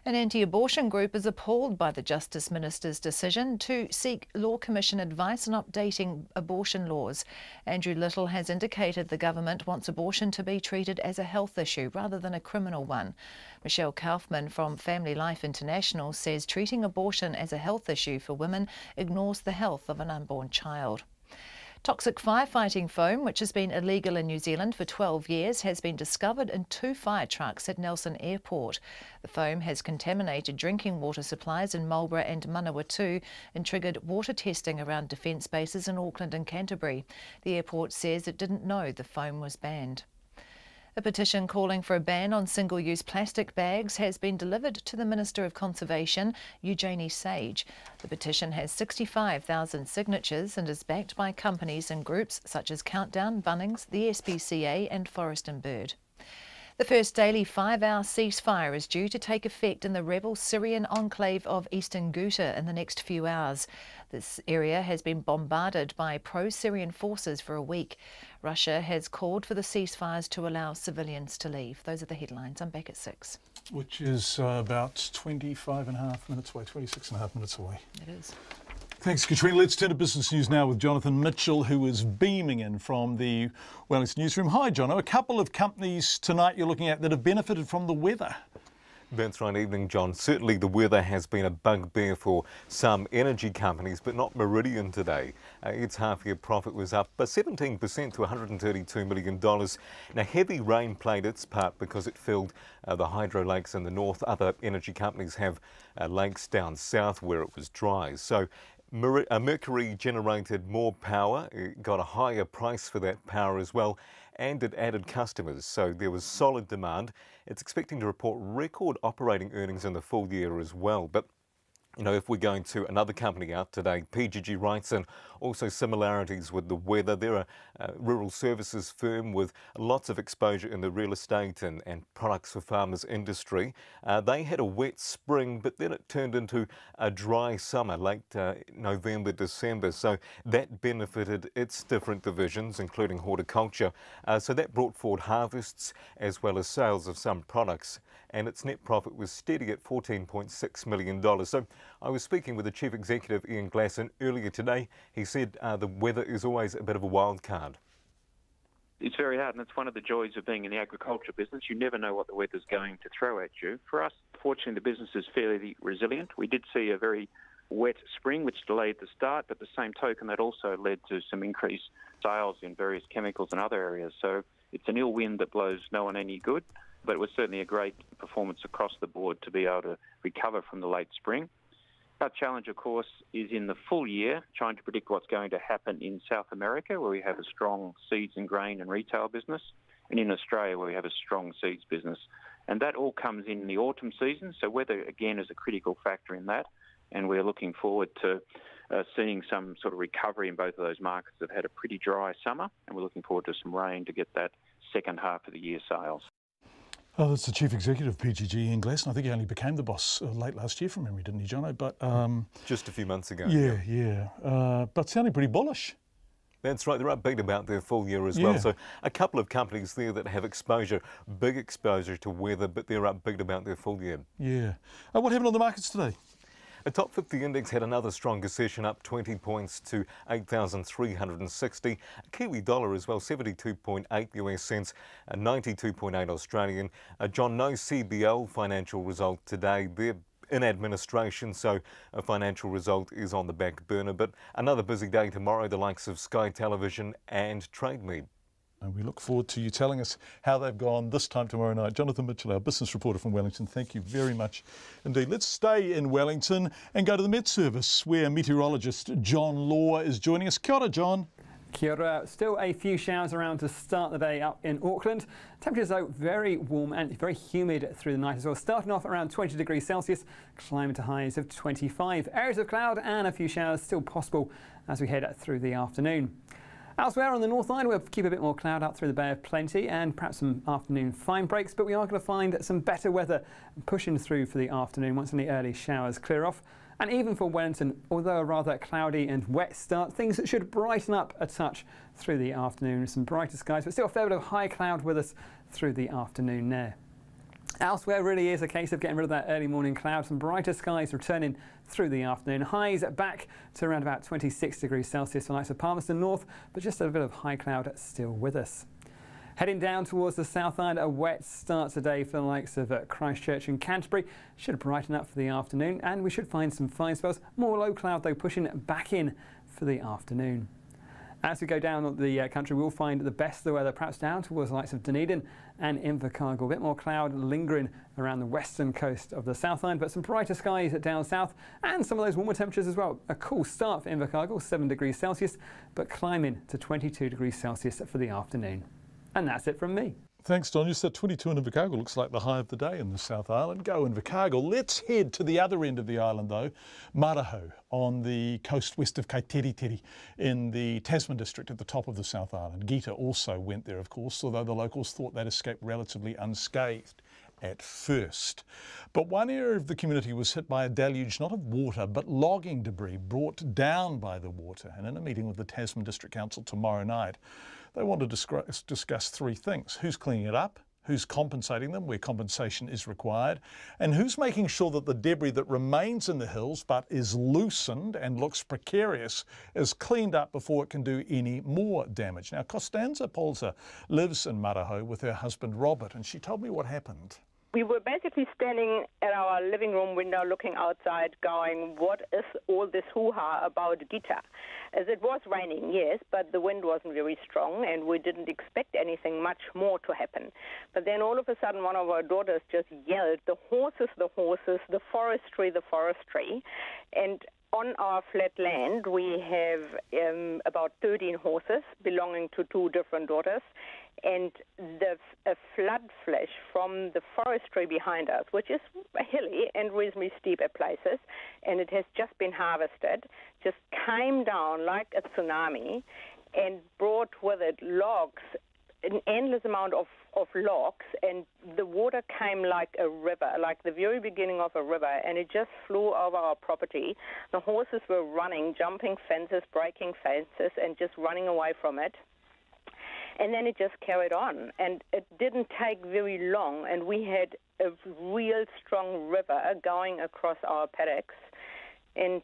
An anti-abortion group is appalled by the Justice Minister's decision to seek Law Commission advice on updating abortion laws. Andrew Little has indicated the government wants abortion to be treated as a health issue rather than a criminal one. Michelle Kaufman from Family Life International says treating abortion as a health issue for women ignores the health of an unborn child. Toxic firefighting foam, which has been illegal in New Zealand for 12 years, has been discovered in 2 fire trucks at Nelson Airport. The foam has contaminated drinking water supplies in Marlborough and Manawatu and triggered water testing around defence bases in Auckland and Canterbury. The airport says it didn't know the foam was banned. A petition calling for a ban on single-use plastic bags has been delivered to the Minister of Conservation, Eugenie Sage. The petition has 65,000 signatures and is backed by companies and groups such as Countdown, Bunnings, the SPCA and Forest and Bird. The first daily 5-hour ceasefire is due to take effect in the rebel Syrian enclave of Eastern Ghouta in the next few hours. This area has been bombarded by pro-Syrian forces for a week. Russia has called for the ceasefires to allow civilians to leave. Those are the headlines. I'm back at 6. Which is about 25.5 minutes away, 26.5 minutes away. It is. Thanks, Katrina. Let's turn to business news now with Jonathan Mitchell, who is beaming in from the Wellington newsroom. Hi, Jono. A couple of companies tonight you're looking at that have benefited from the weather. That's right, evening, John. Certainly the weather has been a bugbear for some energy companies, but not Meridian today. Its half-year profit was up by 17% to $132 million. Now, heavy rain played its part because it filled the hydro lakes in the north. Other energy companies have lakes down south where it was dry. So Mercury generated more power, it got a higher price for that power as well, and it added customers, so there was solid demand. It's expecting to report record operating earnings in the full year as well, but You know, if we're going to another company out today, PGG writes in also similarities with the weather. They're a rural services firm with lots of exposure in the real estate and products for farmers industry. They had a wet spring, but then it turned into a dry summer, late November, December. So that benefited its different divisions, including horticulture. So that brought forward harvests as well as sales of some products. And its net profit was steady at $14.6 million. So I was speaking with the Chief Executive, Ian Glasson, earlier today. He said the weather is always a bit of a wild card. It's very hard, and it's one of the joys of being in the agriculture business. You never know what the weather's going to throw at you. For us, fortunately, the business is fairly resilient. We did see a very wet spring, which delayed the start, but the same token, that also led to some increased sales in various chemicals and other areas. So it's an ill wind that blows no one any good. But it was certainly a great performance across the board to be able to recover from the late spring. Our challenge, of course, is in the full year, trying to predict what's going to happen in South America, where we have a strong seeds and grain and retail business, and in Australia, where we have a strong seeds business. And that all comes in the autumn season, so weather, again, is a critical factor in that, and we're looking forward to seeing some sort of recovery in both of those markets that had a pretty dry summer, and we're looking forward to some rain to get that second half of the year sales. Oh, that's the Chief Executive of PGG, Ian Glasson. I think he only became the boss late last year from memory, didn't he, Jono? But just a few months ago. Yeah. But sounding pretty bullish. That's right, they're upbeat about their full year as well. So a couple of companies there that have exposure, big exposure to weather, but they're upbeat about their full year. Yeah. What happened on the markets today? The top 50 index had another stronger session, up 20 points to 8,360. Kiwi dollar as well, 72.8 US cents, 92.8 Australian. John, no CBL financial result today. They're in administration, so a financial result is on the back burner. But another busy day tomorrow, the likes of Sky Television and TradeMe. And we look forward to you telling us how they've gone this time tomorrow night. Jonathan Mitchell, our business reporter from Wellington, thank you very much indeed. Let's stay in Wellington and go to the Met Service, where meteorologist John Law is joining us. Kia ora, John. Kia ora. Still a few showers around to start the day up in Auckland. Temperatures, though, very warm and very humid through the night as well. Starting off around 20 degrees Celsius, climbing to highs of 25. Areas of cloud and a few showers still possible as we head through the afternoon. Elsewhere on the North Line, we'll keep a bit more cloud up through the Bay of Plenty and perhaps some afternoon fine breaks, but we are going to find some better weather pushing through for the afternoon once any early showers clear off. And even for Wellington, although a rather cloudy and wet start, things should brighten up a touch through the afternoon with some brighter skies, but still a fair bit of high cloud with us through the afternoon there. Elsewhere really is a case of getting rid of that early morning cloud, some brighter skies returning through the afternoon. Highs back to around about 26 degrees Celsius for the likes of Palmerston North, but just a bit of high cloud still with us. Heading down towards the South Island, a wet start today for the likes of Christchurch and Canterbury. Should brighten up for the afternoon, and we should find some fine spells. More low cloud though, pushing back in for the afternoon. As we go down the country, we'll find the best of the weather perhaps down towards the likes of Dunedin and Invercargill. A bit more cloud lingering around the western coast of the South Island, but some brighter skies down south and some of those warmer temperatures as well. A cool start for Invercargill, 7 degrees Celsius, but climbing to 22 degrees Celsius for the afternoon. And that's it from me. Thanks, Don. You said 22 in Invercargill. Looks like the high of the day in the South Island. Go Invercargill. Let's head to the other end of the island, though, Maraho, on the coast west of Kaiteriteri in the Tasman district at the top of the South Island. Gita also went there, of course, although the locals thought that escaped relatively unscathed at first. But one area of the community was hit by a deluge not of water but logging debris brought down by the water. And in a meeting with the Tasman District Council tomorrow night, they want to discuss three things: who's cleaning it up, who's compensating them where compensation is required, and who's making sure that the debris that remains in the hills but is loosened and looks precarious is cleaned up before it can do any more damage. Now, Costanza Polza lives in Maraho with her husband Robert, and she told me what happened. We were basically standing at our living room window looking outside going, what is all this hoo-ha about Gita? As it was raining, yes, but the wind wasn't very strong and we didn't expect anything much more to happen. But then all of a sudden one of our daughters just yelled, the horses, the forestry. And on our flat land, we have about 13 horses belonging to 2 different daughters, and a flood flash from the forestry behind us, which is hilly and reasonably steep at places, and it has just been harvested, just came down like a tsunami and brought with it logs, an endless amount of logs, and the water came like a river, like the very beginning of a river, and it just flew over our property. The horses were running, jumping fences, breaking fences, and just running away from it. And then it just carried on, and it didn't take very long, and we had a real strong river going across our paddocks. And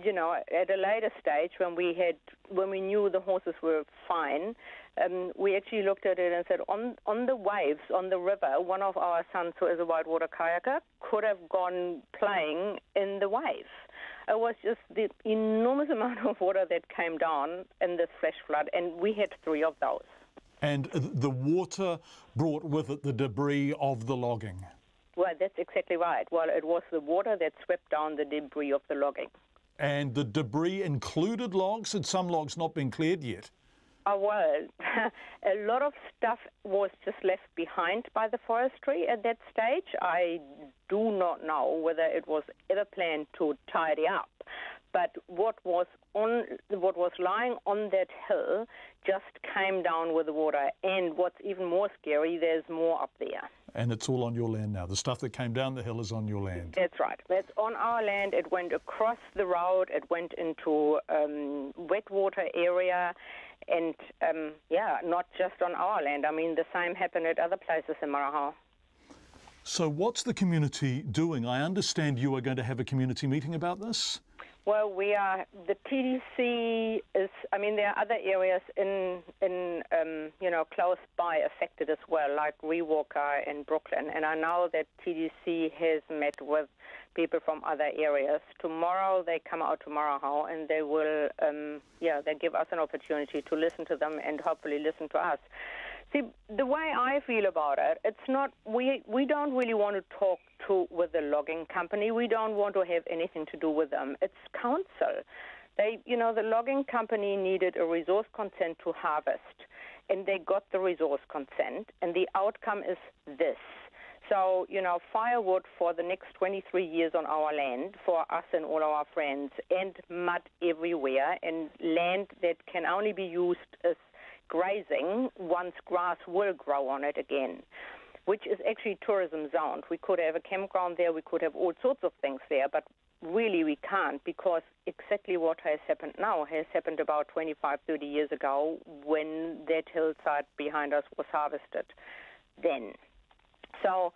you know, at a later stage, when we knew the horses were fine, we actually looked at it and said, on the waves, on the river, one of our sons, who is a whitewater kayaker, could have gone playing in the waves. It was just the enormous amount of water that came down in this flash flood, and we had 3 of those. And the water brought with it the debris of the logging? Well, that's exactly right. Well, it was the water that swept down the debris of the logging. And the debris included logs? Had some logs not been cleared yet? Oh, well, a lot of stuff was just left behind by the forestry at that stage. I do not know whether it was ever planned to tidy up, but what was lying on that hill just came down with the water. And what's even more scary, there's more up there. And it's all on your land now. The stuff that came down the hill is on your land. That's right. That's on our land. It went across the road. It went into wet water area. And, not just on our land. I mean, the same happened at other places in Marahau. So what's the community doing? I understand you are going to have a community meeting about this? Well, the TDC is, I mean, there are other areas in close by affected as well, like Rewalker in Brooklyn. And I know that TDC has met with people from other areas. Tomorrow they come out to Marahau, and they will, they give us an opportunity to listen to them and hopefully listen to us. See, the way I feel about it, it's not, we don't really want to talk with the logging company. We don't want to have anything to do with them. It's council. The logging company needed a resource consent to harvest, and they got the resource consent, and the outcome is this. So, firewood for the next 23 years on our land for us and all our friends, and mud everywhere, and land that can only be used as grazing once grass will grow on it again, which is actually tourism zoned. We could have a campground there, we could have all sorts of things there, but really we can't, because exactly what has happened now has happened about 25, 30 years ago when that hillside behind us was harvested then. So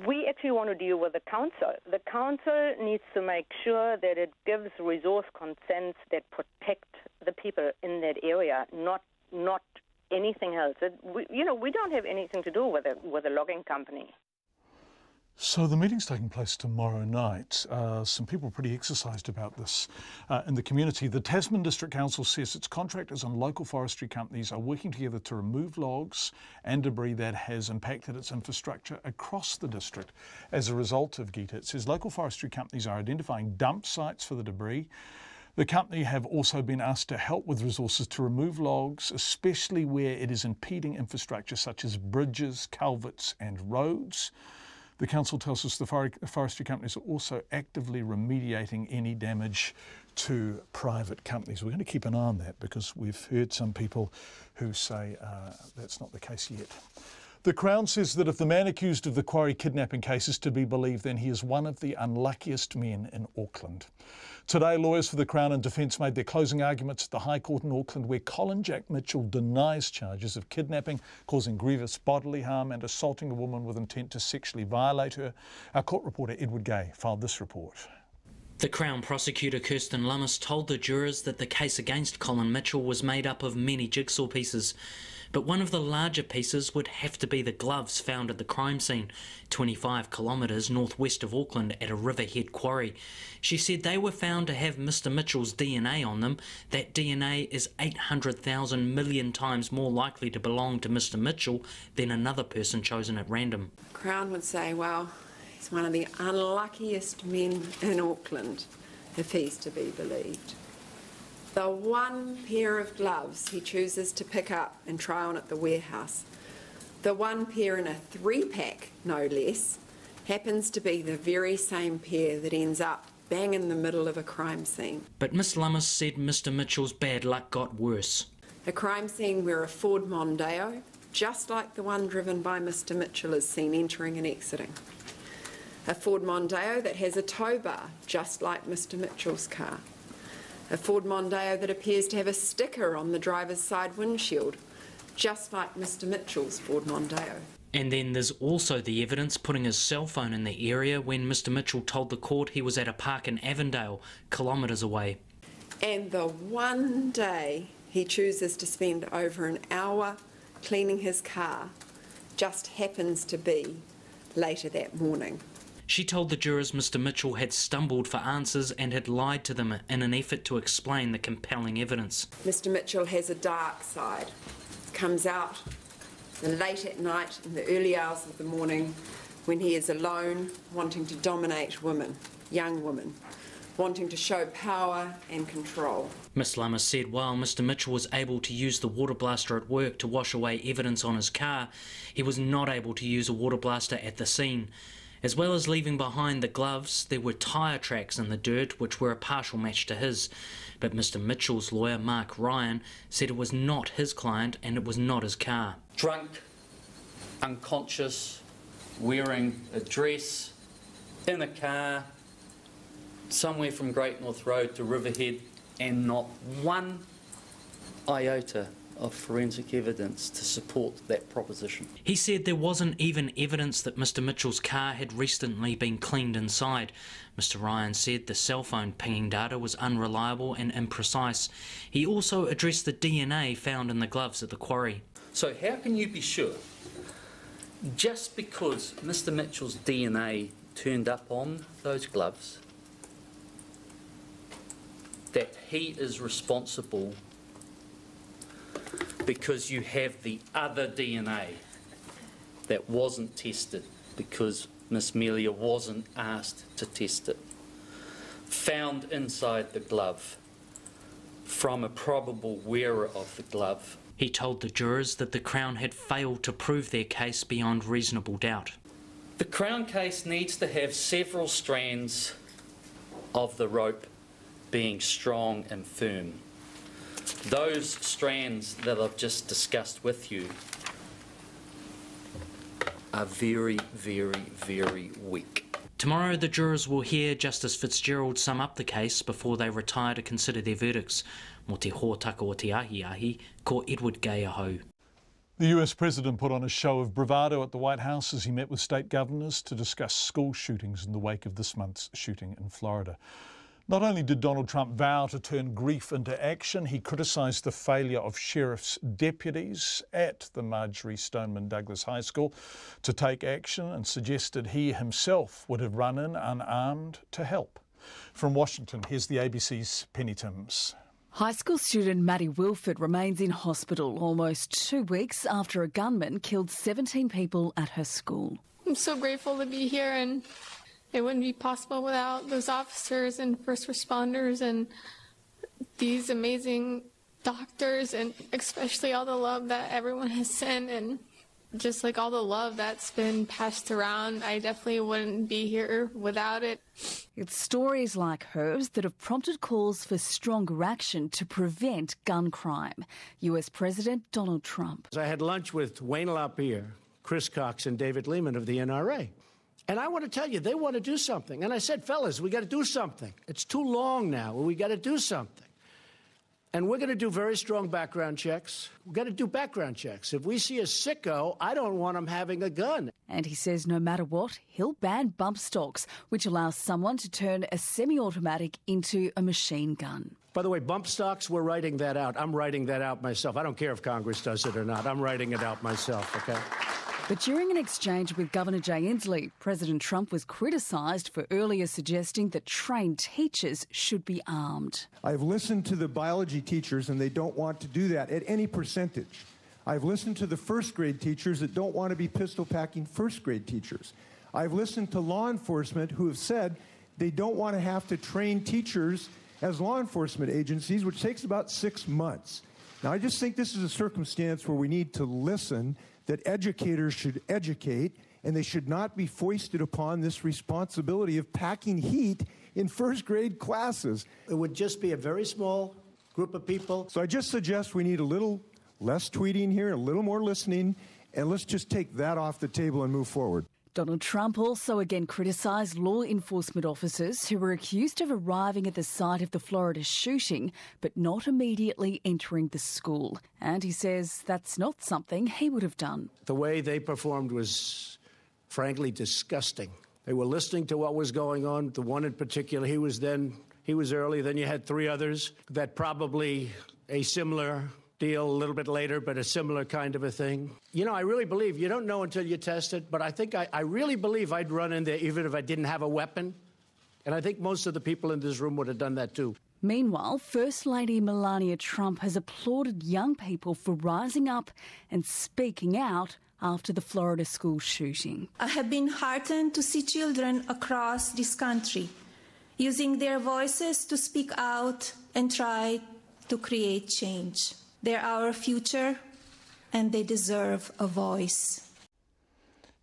we actually want to deal with the council. The council needs to make sure that it gives resource consents that protect the people in that area, not anything else. We don't have anything to do with a logging company. So the meeting's taking place tomorrow night. Some people are pretty exercised about this in the community. The Tasman District Council says its contractors and local forestry companies are working together to remove logs and debris that has impacted its infrastructure across the district as a result of GITA. It says local forestry companies are identifying dump sites for the debris. The company have also been asked to help with resources to remove logs, especially where it is impeding infrastructure such as bridges, culverts and roads. The council tells us the forestry companies are also actively remediating any damage to private companies. We're going to keep an eye on that, because we've heard some people who say that's not the case yet. The Crown says that if the man accused of the Quarry kidnapping case is to be believed, then he is one of the unluckiest men in Auckland. Today, lawyers for the Crown and Defence made their closing arguments at the High Court in Auckland, where Colin Jack Mitchell denies charges of kidnapping, causing grievous bodily harm and assaulting a woman with intent to sexually violate her. Our court reporter Edward Gay filed this report. The Crown prosecutor Kirsten Lummis told the jurors that the case against Colin Mitchell was made up of many jigsaw pieces, but one of the larger pieces would have to be the gloves found at the crime scene, 25 kilometres northwest of Auckland at a riverhead quarry. She said they were found to have Mr Mitchell's DNA on them. That DNA is 800,000 million times more likely to belong to Mr Mitchell than another person chosen at random. Crown would say, well, he's one of the unluckiest men in Auckland. if he's to be believed. The one pair of gloves he chooses to pick up and try on at the warehouse, the one pair in a 3-pack, no less, happens to be the very same pair that ends up bang in the middle of a crime scene. But Miss Lummis said Mr Mitchell's bad luck got worse. A crime scene where a Ford Mondeo, just like the one driven by Mr Mitchell, is seen entering and exiting. A Ford Mondeo that has a tow bar, just like Mr Mitchell's car. A Ford Mondeo that appears to have a sticker on the driver's side windshield, just like Mr Mitchell's Ford Mondeo. And then there's also the evidence putting his cell phone in the area when Mr Mitchell told the court he was at a park in Avondale, kilometres away. And the one day he chooses to spend over an hour cleaning his car just happens to be later that morning. She told the jurors Mr Mitchell had stumbled for answers and had lied to them in an effort to explain the compelling evidence. Mr Mitchell has a dark side. Comes out late at night in the early hours of the morning when he is alone, wanting to dominate women, young women, wanting to show power and control. Miss Lummis said while Mr Mitchell was able to use the water blaster at work to wash away evidence on his car, he was not able to use a water blaster at the scene. As well as leaving behind the gloves, there were tyre tracks in the dirt which were a partial match to his. But Mr Mitchell's lawyer, Mark Ryan, said it was not his client and it was not his car. Drunk, unconscious, wearing a dress, in a car, somewhere from Great North Road to Riverhead, and not one iota of forensic evidence to support that proposition. He said there wasn't even evidence that Mr Mitchell's car had recently been cleaned inside. Mr Ryan said the cell phone pinging data was unreliable and imprecise. He also addressed the DNA found in the gloves at the quarry. So how can you be sure, just because Mr Mitchell's DNA turned up on those gloves, that he is responsible because you have the other DNA that wasn't tested because Miss Melia wasn't asked to test it, found inside the glove from a probable wearer of the glove? He told the jurors that the Crown had failed to prove their case beyond reasonable doubt. The Crown case needs to have several strands of the rope being strong and firm. Those strands that I've just discussed with you are very, very, very weak. Tomorrow the jurors will hear Justice Fitzgerald sum up the case before they retire to consider their verdicts. Mo te hōtaka o te ahi, ko Edward Gay aho. The US President put on a show of bravado at the White House as he met with state governors to discuss school shootings in the wake of this month's shooting in Florida. Not only did Donald Trump vow to turn grief into action, he criticised the failure of sheriff's deputies at the Marjorie Stoneman Douglas High School to take action and suggested he himself would have run in unarmed to help. From Washington, here's the ABC's Penny Timms. High school student Maddie Wilford remains in hospital almost 2 weeks after a gunman killed 17 people at her school. I'm so grateful to be here, and it wouldn't be possible without those officers and first responders and these amazing doctors, and especially all the love that everyone has sent, and just like all the love that's been passed around. I definitely wouldn't be here without it. It's stories like hers that have prompted calls for stronger action to prevent gun crime. US President Donald Trump. I had lunch with Wayne LaPierre, Chris Cox and David Lehman of the NRA. And I want to tell you, they want to do something. And I said, fellas, we got to do something. It's too long now. We got to do something. And we're going to do very strong background checks. We've got to do background checks. If we see a sicko, I don't want him having a gun. And he says no matter what, he'll ban bump stocks, which allows someone to turn a semi-automatic into a machine gun. By the way, bump stocks, we're writing that out. I'm writing that out myself. I don't care if Congress does it or not. I'm writing it out myself, okay? But during an exchange with Governor Jay Inslee, President Trump was criticised for earlier suggesting that trained teachers should be armed. I've listened to the biology teachers, and they don't want to do that at any percentage. I've listened to the first grade teachers that don't want to be pistol packing first grade teachers. I've listened to law enforcement who have said They don't want to have to train teachers as law enforcement agencies, which takes about 6 months. Now, I just think this is a circumstance where we need to listen, that educators should educate, and they should not be foisted upon this responsibility of packing heat in first grade classes. It would just be a very small group of people. So I just suggest we need a little less tweeting here, a little more listening, and let's just take that off the table and move forward. Donald Trump also again criticised law enforcement officers who were accused of arriving at the site of the Florida shooting but not immediately entering the school. And he says that's not something he would have done. The way they performed was frankly disgusting. They were listening to what was going on. The one in particular, he was early, then you had 3 others. That probably a similar deal a little bit later, but a similar kind of a thing. You know, I really believe, you don't know until you test it, but I think I really believe I'd run in there even if I didn't have a weapon. And I think most of the people in this room would have done that too. Meanwhile, First Lady Melania Trump has applauded young people for rising up and speaking out after the Florida school shooting. I have been heartened to see children across this country using their voices to speak out and try to create change. They're our future, and they deserve a voice.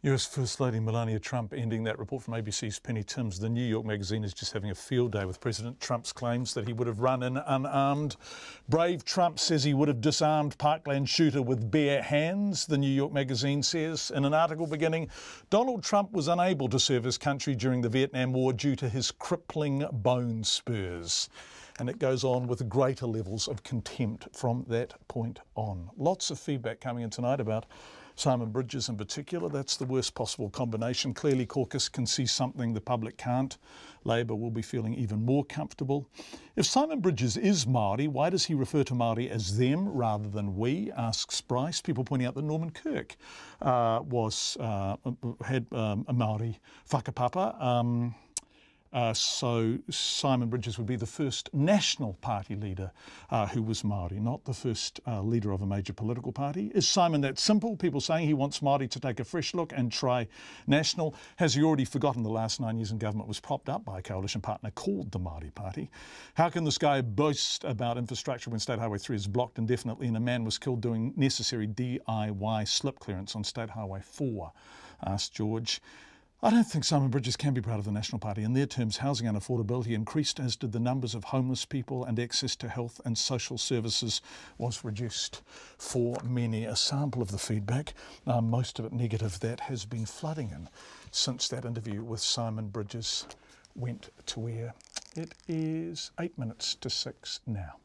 US First Lady Melania Trump ending that report from ABC's Penny Timms. The New York Magazine is just having a field day with President Trump's claims that he would have run in unarmed. Brave Trump says he would have disarmed Parkland shooter with bare hands, the New York Magazine says. In an article beginning, Donald Trump was unable to serve his country during the Vietnam War due to his crippling bone spurs. And it goes on with greater levels of contempt from that point on. Lots of feedback coming in tonight about Simon Bridges in particular. That's the worst possible combination. Clearly caucus can see something the public can't. Labor will be feeling even more comfortable. If Simon Bridges is Māori, why does he refer to Māori as them rather than we, asks Bryce. People pointing out that Norman Kirk had a Māori whakapapa. So Simon Bridges would be the first National Party leader who was Māori, not the first leader of a major political party. Is Simon that simple? People saying he wants Māori to take a fresh look and try national. Has he already forgotten the last 9 years in government was propped up by a coalition partner called the Māori Party? How can this guy boast about infrastructure when State Highway 3 is blocked indefinitely and a man was killed doing necessary DIY slip clearance on State Highway 4? Asked George. I don't think Simon Bridges can be proud of the National Party. In their terms, housing unaffordability increased, as did the numbers of homeless people, and access to health and social services was reduced for many. A sample of the feedback, most of it negative, that has been flooding in since that interview with Simon Bridges went to air. It is 8 minutes to 6 now.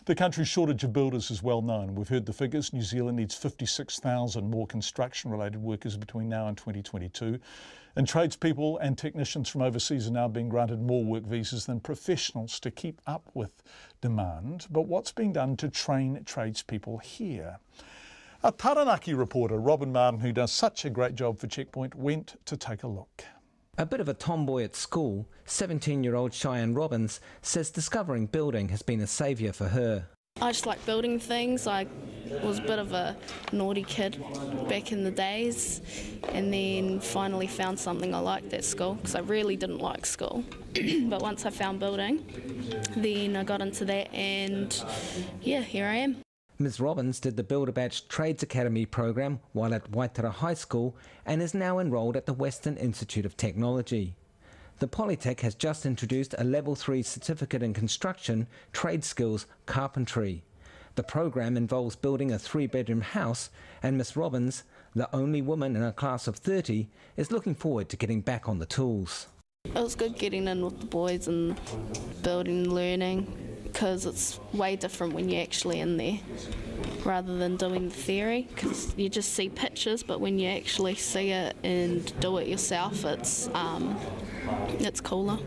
The country's shortage of builders is well known. We've heard the figures. New Zealand needs 56,000 more construction-related workers between now and 2022. And tradespeople and technicians from overseas are now being granted more work visas than professionals to keep up with demand. But what's being done to train tradespeople here? A Taranaki reporter, Robin Martin, who does such a great job for Checkpoint, went to take a look. A bit of a tomboy at school, 17-year-old Cheyenne Robbins says discovering building has been a saviour for her. I just like building things. I was a bit of a naughty kid back in the days, and then finally found something I liked at school, because I really didn't like school. But once I found building, then I got into that, and yeah, here I am. Ms Robbins did the Builder Batch Trades Academy program while at Waitara High School and is now enrolled at the Western Institute of Technology. The Polytech has just introduced a Level 3 certificate in construction, trade skills, carpentry. The program involves building a 3-bedroom house, and Ms Robbins, the only woman in a class of 30, is looking forward to getting back on the tools. It was good getting in with the boys and building and learning, because it's way different when you're actually in there rather than doing the theory, because you just see pictures, but when you actually see it and do it yourself, it's cooler.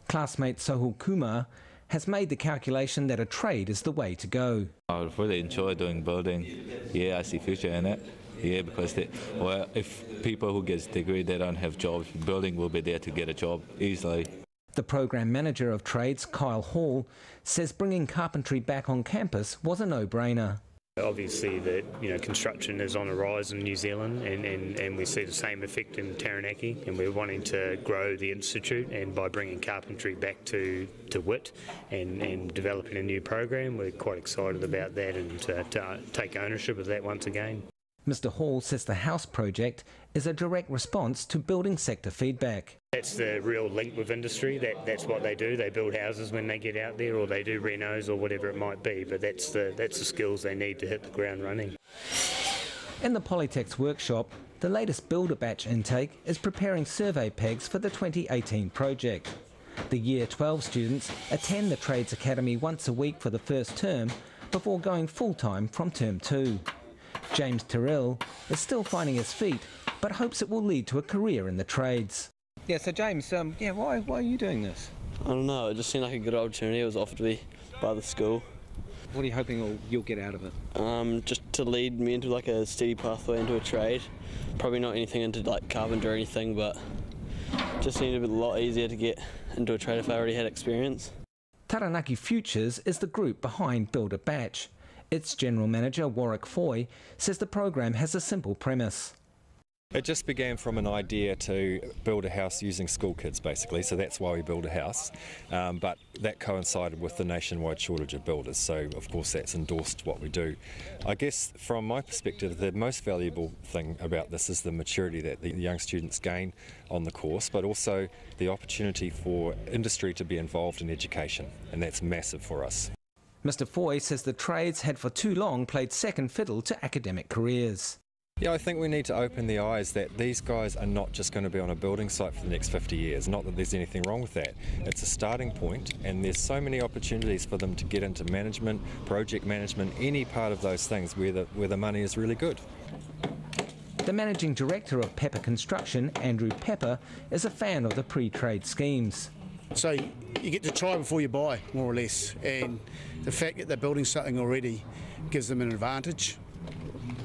Classmate Sohul Kumar has made the calculation that a trade is the way to go. I really enjoy doing building. Yeah, I see future in it. Yeah, because if people who get a degree, they don't have jobs, building will be there to get a job easily. The program manager of trades, Kyle Hall, says bringing carpentry back on campus was a no-brainer. Obviously, construction is on a rise in New Zealand, and we see the same effect in Taranaki, and we're wanting to grow the institute, and by bringing carpentry back to WIT and developing a new program, we're quite excited about that and to take ownership of that once again. Mr Hall says the house project is a direct response to building sector feedback. That's the real link with industry. That's what they do. They build houses when they get out there, or they do renos or whatever it might be. But that's the skills they need to hit the ground running. In the Polytech's workshop, the latest builder batch intake is preparing survey pegs for the 2018 project. The Year 12 students attend the Trades Academy once a week for the first term before going full-time from term 2. James Terrell is still finding his feet, but hopes it will lead to a career in the trades. Yeah, so James, why are you doing this? I don't know, it just seemed like a good opportunity. It was offered to me by the school. What are you hoping you'll get out of it? Just to lead me into like a steady pathway into a trade. Probably not anything into like carpenter or anything, but just seemed a lot easier to get into a trade if I already had experience. Taranaki Futures is the group behind Builder Batch. Its general manager, Warwick Foy, says the program has a simple premise. It just began from an idea to build a house using school kids, basically, so that's why we built a house. But that coincided with the nationwide shortage of builders, so of course that's endorsed what we do. I guess from my perspective, the most valuable thing about this is the maturity that the young students gain on the course, but also the opportunity for industry to be involved in education, and that's massive for us. Mr Foy says the trades had for too long played second fiddle to academic careers. Yeah, I think we need to open the eyes that these guys are not just going to be on a building site for the next 50 years. Not that there's anything wrong with that. It's a starting point, and there's so many opportunities for them to get into management, project management, any part of those things where the money is really good. The managing director of Pepper Construction, Andrew Pepper, is a fan of the pre-trade schemes. So you get to try before you buy, more or less, and the fact that they're building something already gives them an advantage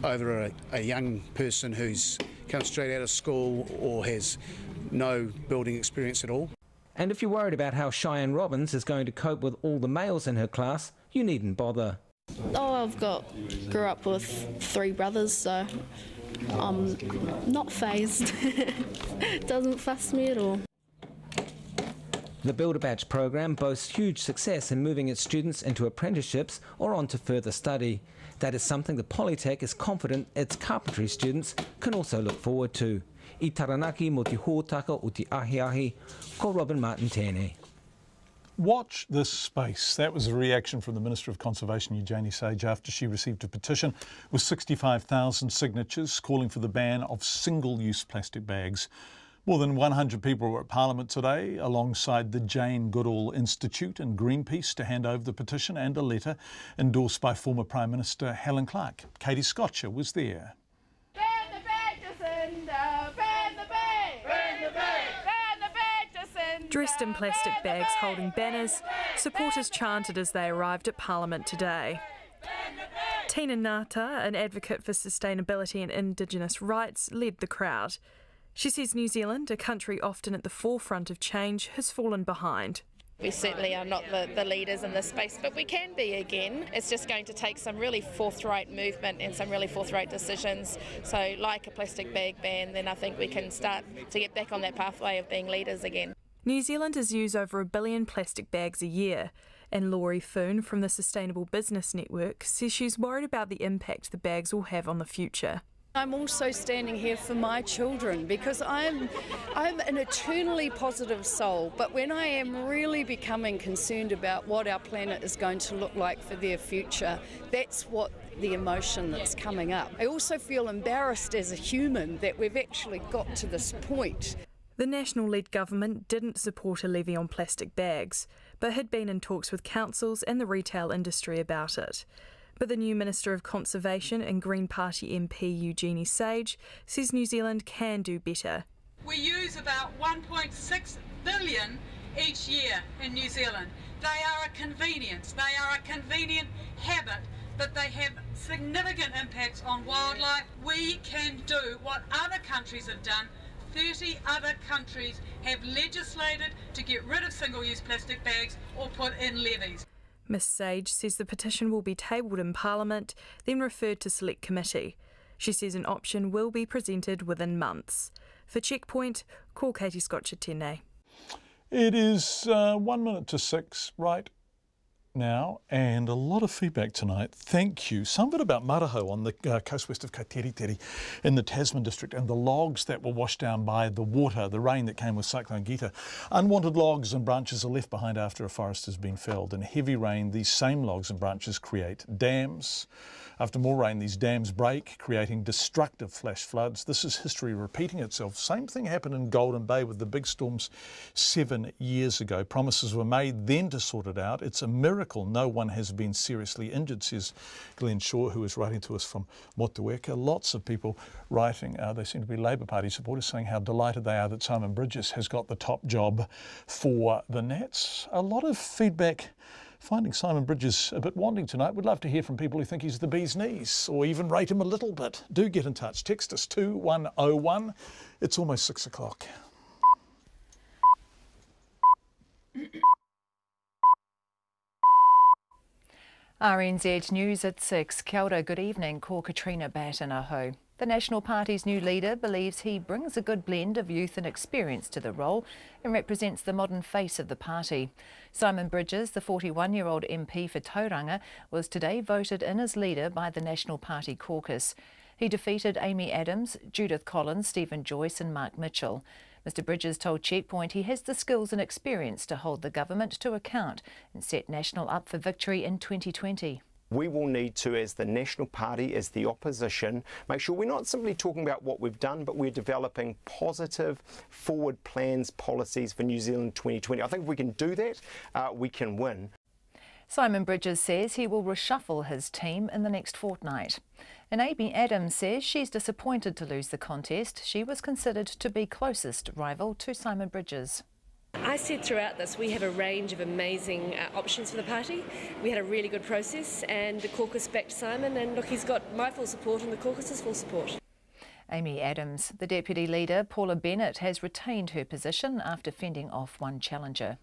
over a young person who's come straight out of school or has no building experience at all. And if you're worried about how Cheyenne Robbins is going to cope with all the males in her class, you needn't bother. Oh, grew up with 3 brothers, so I'm not phased. Doesn't fuss me at all. The Builder Batch program boasts huge success in moving its students into apprenticeships or on to further study. That is something the Polytech is confident its carpentry students can also look forward to. I Taranaki mo te hōtaka o te ahiahi, ko Robin Martin tēnei. Watch this space. That was a reaction from the Minister of Conservation, Eugenie Sage, after she received a petition with 65,000 signatures calling for the ban of single-use plastic bags. More than 100 people were at Parliament today alongside the Jane Goodall Institute and Greenpeace to hand over the petition and a letter endorsed by former Prime Minister Helen Clark. Katie Scotcher was there. Ban the bag, Jacinda! Ban the bag! Ban the bag! Ban the bag, Jacinda! Dressed in plastic bags holding banners, supporters chanted as they arrived at Parliament today. Tina Ngata, an advocate for sustainability and Indigenous rights, led the crowd. She says New Zealand, a country often at the forefront of change, has fallen behind. We certainly are not the leaders in this space, but we can be again. It's just going to take some really forthright movement and some really forthright decisions. So like a plastic bag ban, then I think we can start to get back on that pathway of being leaders again. New Zealanders use over 1 billion plastic bags a year, and Laurie Foon from the Sustainable Business Network says she's worried about the impact the bags will have on the future. I'm also standing here for my children because I'm an eternally positive soul, but when I am really becoming concerned about what our planet is going to look like for their future, that's what the emotion that's coming up. I also feel embarrassed as a human that we've actually got to this point. The National-led government didn't support a levy on plastic bags, but had been in talks with councils and the retail industry about it. But the new Minister of Conservation and Green Party MP Eugenie Sage says New Zealand can do better. We use about 1.6 billion each year in New Zealand. They are a convenience, they are a convenient habit, but they have significant impacts on wildlife. We can do what other countries have done. 30 other countries have legislated to get rid of single-use plastic bags or put in levies. Ms Sage says the petition will be tabled in Parliament, then referred to Select Committee. She says an option will be presented within months. For Checkpoint, call Katie Scotcher-Tene. It is 1 minute to 6 right now, and a lot of feedback tonight. Thank you. Some of it about Maraho on the coast west of Kaiteriteri in the Tasman district, and the logs that were washed down by the water, the rain that came with Cyclone Gita. Unwanted logs and branches are left behind after a forest has been felled. In heavy rain, these same logs and branches create dams. After more rain, these dams break, creating destructive flash floods. This is history repeating itself. Same thing happened in Golden Bay with the big storms 7 years ago. Promises were made then to sort it out. It's a miracle no one has been seriously injured, says Glenn Shaw, who is writing to us from Motueka. Lots of people writing, they seem to be Labour Party supporters, saying how delighted they are that Simon Bridges has got the top job for the Nats. A lot of feedback finding Simon Bridges a bit wanting tonight. We'd love to hear from people who think he's the bee's knees, or even rate him a little bit. Do get in touch. Text us 2101. It's almost 6 o'clock. RNZ News at 6. Kia ora, good evening. Ko Katrina Batanaho. The National Party's new leader believes he brings a good blend of youth and experience to the role and represents the modern face of the party. Simon Bridges, the 41-year-old MP for Tauranga, was today voted in as leader by the National Party caucus. He defeated Amy Adams, Judith Collins, Stephen Joyce and Mark Mitchell. Mr Bridges told Checkpoint he has the skills and experience to hold the government to account and set National up for victory in 2020. We will need to, as the National Party, as the opposition, make sure we're not simply talking about what we've done, but we're developing positive forward plans, policies for New Zealand 2020. I think if we can do that, we can win. Simon Bridges says he will reshuffle his team in the next fortnight. And Amy Adams says she's disappointed to lose the contest. She was considered to be closest rival to Simon Bridges. I said throughout this we have a range of amazing options for the party. We had a really good process and the caucus backed Simon, and look, he's got my full support and the caucus's full support. Amy Adams. The Deputy Leader, Paula Bennett, has retained her position after fending off one challenger.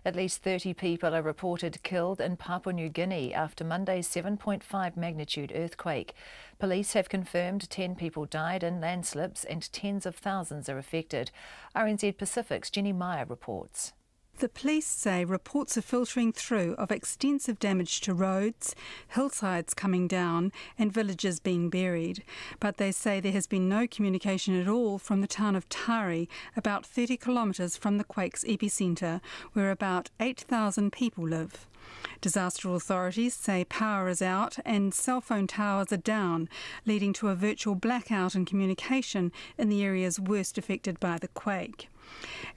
At least 30 people are reported killed in Papua New Guinea after Monday's 7.5 magnitude earthquake. Police have confirmed 10 people died in landslips and tens of thousands are affected. RNZ Pacific's Jenny Meyer reports. The police say reports are filtering through of extensive damage to roads, hillsides coming down and villages being buried. But they say there has been no communication at all from the town of Tari, about 30 kilometres from the quake's epicentre, where about 8,000 people live. Disaster authorities say power is out and cell phone towers are down, leading to a virtual blackout in communication in the areas worst affected by the quake.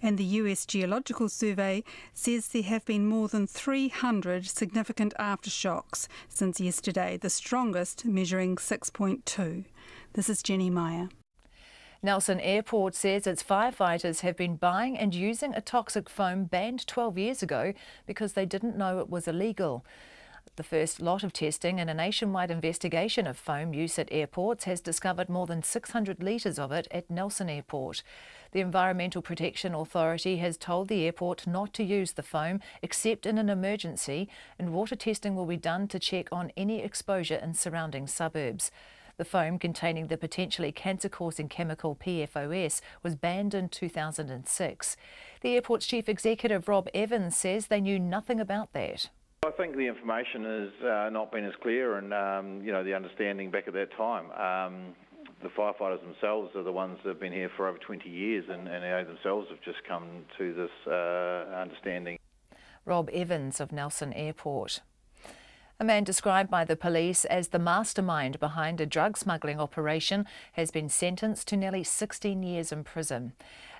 And the US Geological Survey says there have been more than 300 significant aftershocks since yesterday, the strongest measuring 6.2. This is Jenny Meyer. Nelson Airport says its firefighters have been buying and using a toxic foam banned 12 years ago because they didn't know it was illegal. The first lot of testing in a nationwide investigation of foam use at airports has discovered more than 600 litres of it at Nelson Airport. The Environmental Protection Authority has told the airport not to use the foam except in an emergency, and water testing will be done to check on any exposure in surrounding suburbs. The foam containing the potentially cancer-causing chemical PFOS was banned in 2006. The airport's chief executive Rob Evans says they knew nothing about that. I think the information has not been as clear, and the understanding back at that time. The firefighters themselves are the ones that have been here for over 20 years, and they themselves have just come to this understanding. Rob Evans of Nelson Airport. A man described by the police as the mastermind behind a drug smuggling operation has been sentenced to nearly 16 years in prison.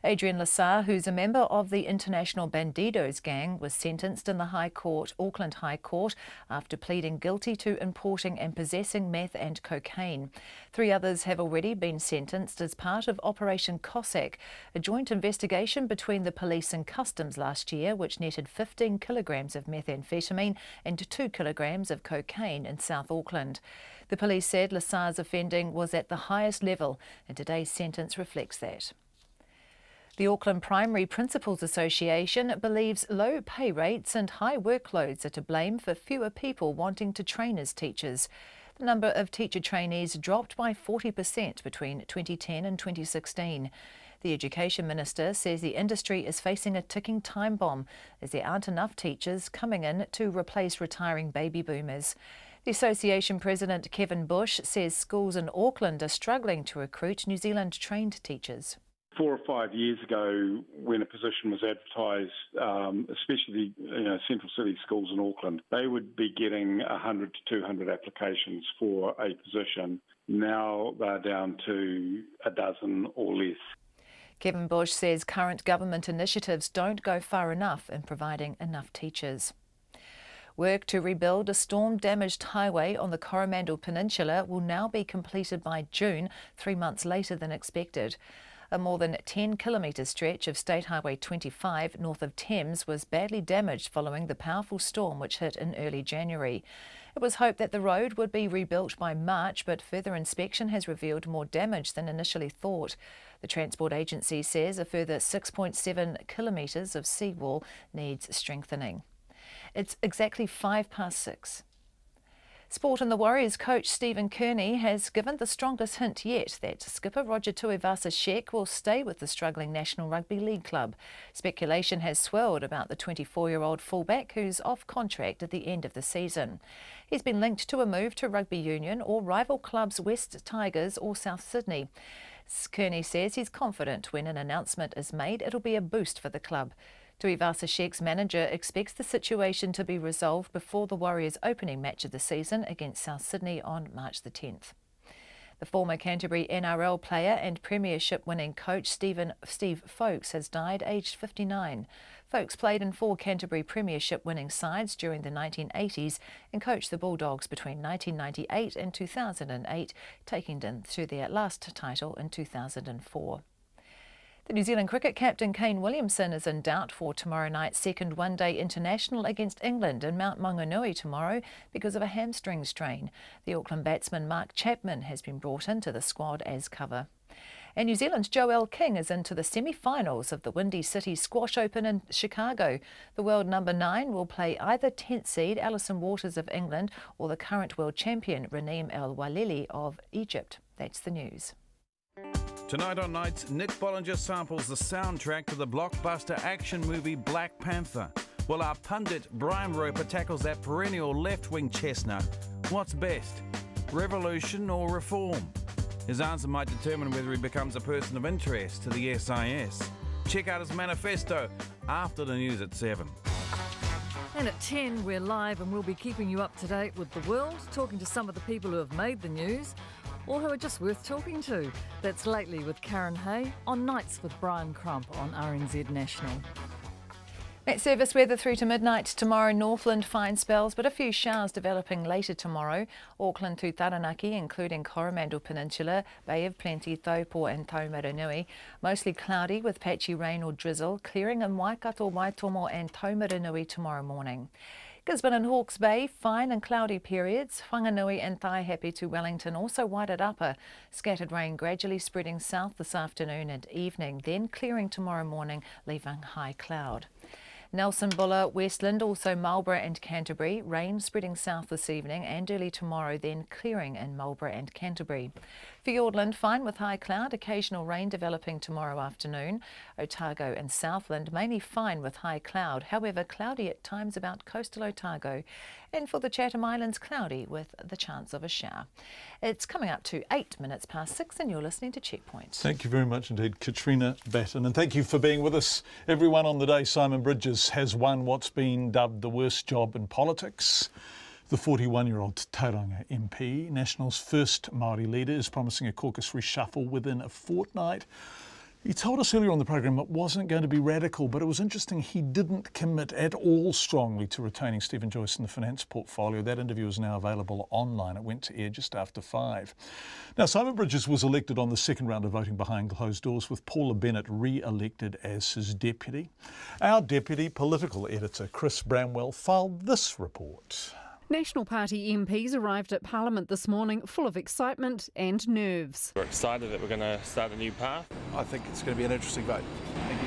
Adrian Lassar, who's a member of the International Bandidos gang, was sentenced in the Auckland High Court after pleading guilty to importing and possessing meth and cocaine. 3 others have already been sentenced as part of Operation Cossack, a joint investigation between the police and customs last year, which netted 15 kilograms of methamphetamine and 2 kilograms of cocaine in South Auckland. The police said Lassar's offending was at the highest level, and today's sentence reflects that. The Auckland Primary Principals Association believes low pay rates and high workloads are to blame for fewer people wanting to train as teachers. The number of teacher trainees dropped by 40% between 2010 and 2016. The Education Minister says the industry is facing a ticking time bomb as there aren't enough teachers coming in to replace retiring baby boomers. The association president Kevin Bush says schools in Auckland are struggling to recruit New Zealand trained teachers. 4 or 5 years ago, when a position was advertised, especially central city schools in Auckland, they would be getting 100 to 200 applications for a position. Now they're down to a dozen or less. Kevin Bush says current government initiatives don't go far enough in providing enough teachers. Work to rebuild a storm-damaged highway on the Coromandel Peninsula will now be completed by June, 3 months later than expected. A more than 10-kilometre stretch of State Highway 25 north of Thames was badly damaged following the powerful storm which hit in early January. It was hoped that the road would be rebuilt by March, but further inspection has revealed more damage than initially thought. The Transport Agency says a further 6.7 kilometres of seawall needs strengthening. It's exactly 6:05. Sport and the Warriors coach Stephen Kearney has given the strongest hint yet that skipper Roger Tuivasa-Sheck will stay with the struggling National Rugby League club. Speculation has swirled about the 24-year-old fullback who's off contract at the end of the season. He's been linked to a move to rugby union or rival clubs West Tigers or South Sydney. Kearney says he's confident when an announcement is made it'll be a boost for the club. Tuivasa-Sheck's manager expects the situation to be resolved before the Warriors' opening match of the season against South Sydney on March the 10th. The former Canterbury NRL player and premiership-winning coach Steve Folkes has died aged 59. Folkes played in 4 Canterbury premiership-winning sides during the 1980s and coached the Bulldogs between 1998 and 2008, taking them to their last title in 2004. The New Zealand cricket captain Kane Williamson is in doubt for tomorrow night's second one-day international against England in Mount Maunganui tomorrow because of a hamstring strain. The Auckland batsman Mark Chapman has been brought into the squad as cover. And New Zealand's Joelle King is into the semi-finals of the Windy City Squash Open in Chicago. The world number 9 will play either 10th seed Alison Waters of England or the current world champion Raneem El Walili of Egypt. That's the news. Tonight on Nights, Nick Bollinger samples the soundtrack to the blockbuster action movie Black Panther. While our pundit Brian Roper tackles that perennial left-wing chestnut. What's best, revolution or reform? His answer might determine whether he becomes a person of interest to the SIS. Check out his manifesto after the news at 7. And at 10, we're live and we'll be keeping you up to date with the world, talking to some of the people who have made the news or who are just worth talking to. That's Lately with Karen Hay on Nights with Brian Crump on RNZ National. Met service weather through to midnight tomorrow. Northland fine spells, but a few showers developing later tomorrow. Auckland to Taranaki, including Coromandel Peninsula, Bay of Plenty, Taupo and Taumaranui. Mostly cloudy with patchy rain or drizzle, clearing in Waikato, Waitomo and Taumaranui tomorrow morning. Gisborne and Hawke's Bay, fine and cloudy periods. Whanganui and Taihape to Wellington, also Wairarapa. Scattered rain gradually spreading south this afternoon and evening, then clearing tomorrow morning, leaving high cloud. Nelson Buller, Westland, also Marlborough and Canterbury. Rain spreading south this evening and early tomorrow, then clearing in Marlborough and Canterbury. Fiordland, fine with high cloud, occasional rain developing tomorrow afternoon. Otago and Southland, mainly fine with high cloud, however cloudy at times about coastal Otago. And for the Chatham Islands, cloudy with the chance of a shower. It's coming up to 8 minutes past 6 and you're listening to Checkpoint. Thank you very much indeed, Katrina Batten. And thank you for being with us. Everyone on the day, Simon Bridges has won what's been dubbed the worst job in politics. The 41-year-old Tauranga MP, National's first Māori leader, is promising a caucus reshuffle within a fortnight. He told us earlier on the programme it wasn't going to be radical, but it was interesting he didn't commit at all strongly to retaining Stephen Joyce in the finance portfolio. That interview is now available online. It went to air just after 5. Now, Simon Bridges was elected on the second round of voting behind closed doors, with Paula Bennett re-elected as his deputy. Our deputy political editor, Chris Bramwell, filed this report. National Party MPs arrived at Parliament this morning full of excitement and nerves. We're excited that we're going to start a new path. I think it's going to be an interesting vote.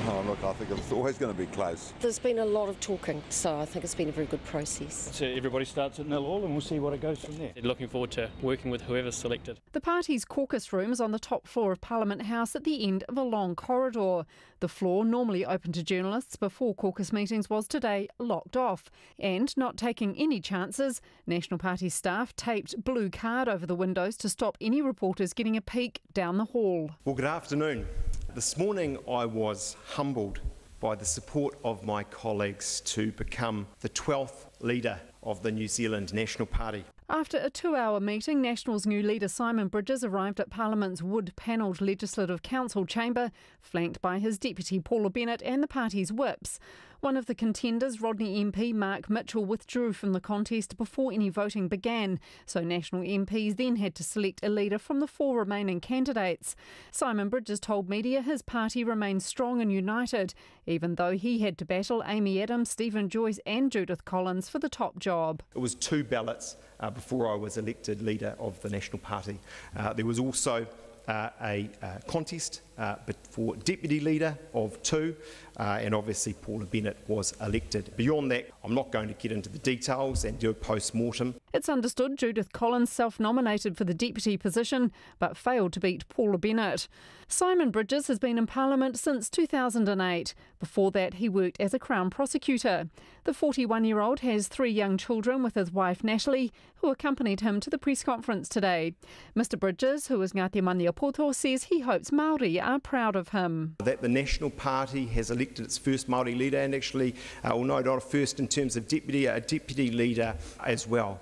Oh, look, I think it's always going to be close. There's been a lot of talking, so I think it's been a very good process. So everybody starts at 0-0 and we'll see what it goes from there. Looking forward to working with whoever's selected. The party's caucus room's on the top floor of Parliament House at the end of a long corridor. The floor, normally open to journalists before caucus meetings, was today locked off. And, not taking any chances, National Party staff taped blue card over the windows to stop any reporters getting a peek down the hall. Well, good afternoon. This morning I was humbled by the support of my colleagues to become the 12th leader of the New Zealand National Party. After a 2-hour meeting, National's new leader Simon Bridges arrived at Parliament's wood-panelled Legislative Council chamber, flanked by his deputy Paula Bennett and the party's whips. One of the contenders, Rodney MP Mark Mitchell, withdrew from the contest before any voting began, so National MPs then had to select a leader from the 4 remaining candidates. Simon Bridges told media his party remains strong and united, even though he had to battle Amy Adams, Stephen Joyce and Judith Collins for the top job. It was 2 ballots before I was elected leader of the National Party. There was also a contest for deputy leader of 2, and obviously Paula Bennett was elected. Beyond that, I'm not going to get into the details and do a post-mortem. It's understood Judith Collins self-nominated for the deputy position, but failed to beat Paula Bennett. Simon Bridges has been in Parliament since 2008. Before that, he worked as a Crown prosecutor. The 41-year-old has 3 young children with his wife Natalie, who accompanied him to the press conference today. Mr Bridges, who is Ngāti Maniapoto, says he hopes Māori are proud of him. That the National Party has elected its first Māori leader, and actually, well, no, not a first in terms of a deputy leader as well.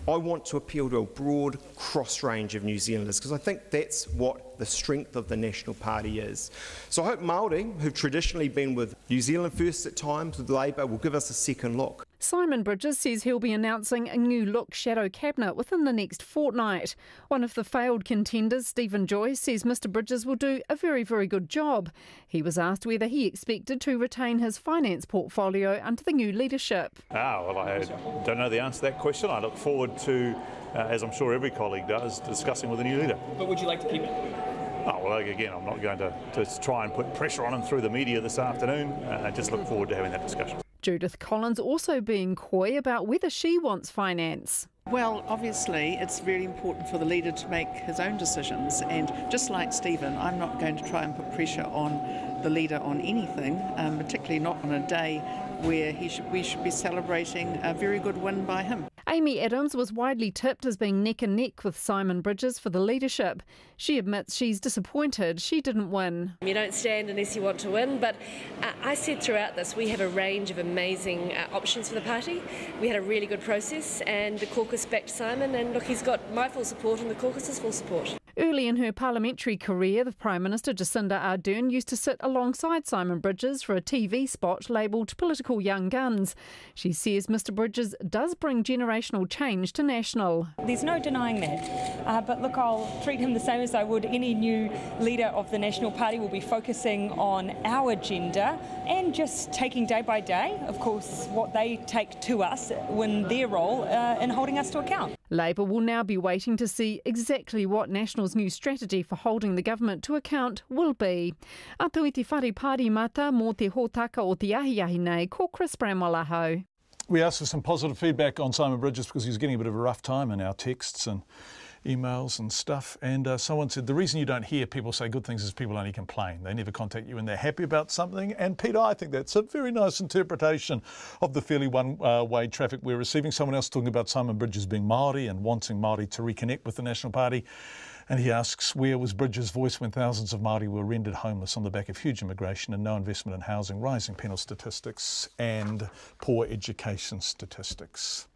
I want to appeal to a broad cross-range of New Zealanders, because I think that's what the strength of the National Party is. So I hope Māori, who've traditionally been with New Zealand First at times, with Labour, will give us a second look. Simon Bridges says he'll be announcing a new look shadow cabinet within the next fortnight. One of the failed contenders, Stephen Joyce, says Mr Bridges will do a very, very good job. He was asked whether he expected to retain his finance portfolio under the new leadership. Well, I don't know the answer to that question. I look forward to, as I'm sure every colleague does, discussing with the new leader. But would you like to keep it? Oh, well, again, I'm not going to try and put pressure on him through the media this afternoon. I just look forward to having that discussion. Judith Collins also being coy about whether she wants finance. Well, obviously, it's very important for the leader to make his own decisions, and just like Stephen, I'm not going to try and put pressure on the leader on anything, particularly not on a day where we should be celebrating a very good win by him. Amy Adams was widely tipped as being neck and neck with Simon Bridges for the leadership. She admits she's disappointed she didn't win. You don't stand unless you want to win, but I said throughout this we have a range of amazing options for the party. We had a really good process and the caucus backed Simon, and look, he's got my full support and the caucus's full support. Early in her parliamentary career, the Prime Minister Jacinda Ardern used to sit alongside Simon Bridges for a TV spot labelled Political Young Guns. She says Mr Bridges does bring generational change to National. There's no denying that, but look, I'll treat him the same as I would any new leader of the National Party. Will be focusing on our agenda and just taking day by day, of course, what they take to us in their role in holding us to account. Labour will now be waiting to see exactly what National's new strategy for holding the government to account will be. Atu i te whare pāri mata mō te hōtaka o te ahi nei, ko Chris Bramwell-Aho. We asked for some positive feedback on Simon Bridges because he was getting a bit of a rough time in our texts and emails and stuff, and someone said the reason you don't hear people say good things is people only complain. They never contact you when they're happy about something. And Peter, I think that's a very nice interpretation of the fairly one-way traffic we're receiving. Someone else talking about Simon Bridges being Māori and wanting Māori to reconnect with the National Party. And he asks, where was Bridges' voice when thousands of Māori were rendered homeless on the back of huge immigration and no investment in housing, rising penal statistics and poor education statistics?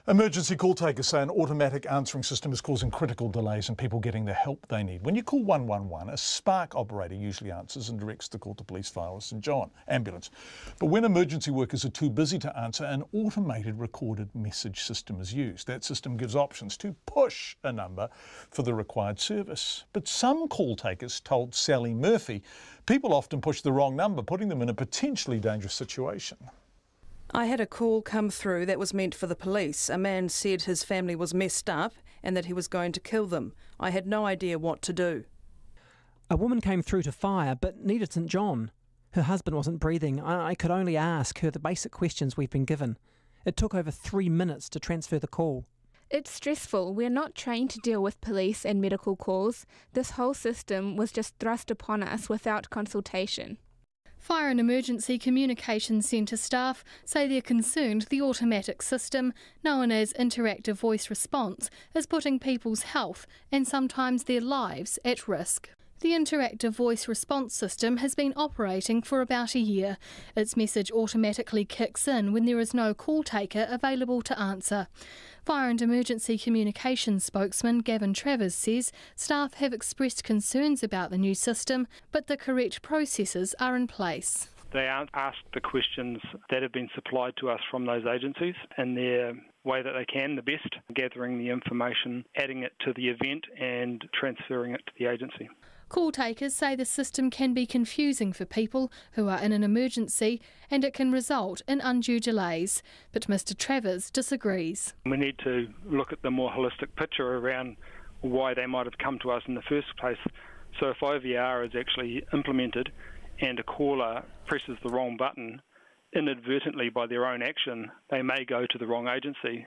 Emergency call takers say an automatic answering system is causing critical delays in people getting the help they need. When you call 111, a Spark operator usually answers and directs the call to police, fire or St John ambulance. But when emergency workers are too busy to answer, an automated recorded message system is used. That system gives options to push a number for the required service. But some call takers told Sally Murphy people often push the wrong number, putting them in a potentially dangerous situation. I had a call come through that was meant for the police. A man said his family was messed up and that he was going to kill them. I had no idea what to do. A woman came through to fire but needed St John. Her husband wasn't breathing. I could only ask her the basic questions we've been given. It took over 3 minutes to transfer the call. It's stressful. We're not trained to deal with police and medical calls. This whole system was just thrust upon us without consultation. Fire and Emergency Communications Centre staff say they're concerned the automatic system, known as interactive voice response, is putting people's health and sometimes their lives at risk. The interactive voice response system has been operating for about a year. Its message automatically kicks in when there is no call taker available to answer. Fire and Emergency Communications spokesman Gavin Travers says staff have expressed concerns about the new system, but the correct processes are in place. They aren't asked the questions that have been supplied to us from those agencies in their way that they can, the best, gathering the information, adding it to the event and transferring it to the agency. Call takers say the system can be confusing for people who are in an emergency and it can result in undue delays. But Mr Travers disagrees. We need to look at the more holistic picture around why they might have come to us in the first place. So if IVR is actually implemented and a caller presses the wrong button inadvertently by their own action, they may go to the wrong agency.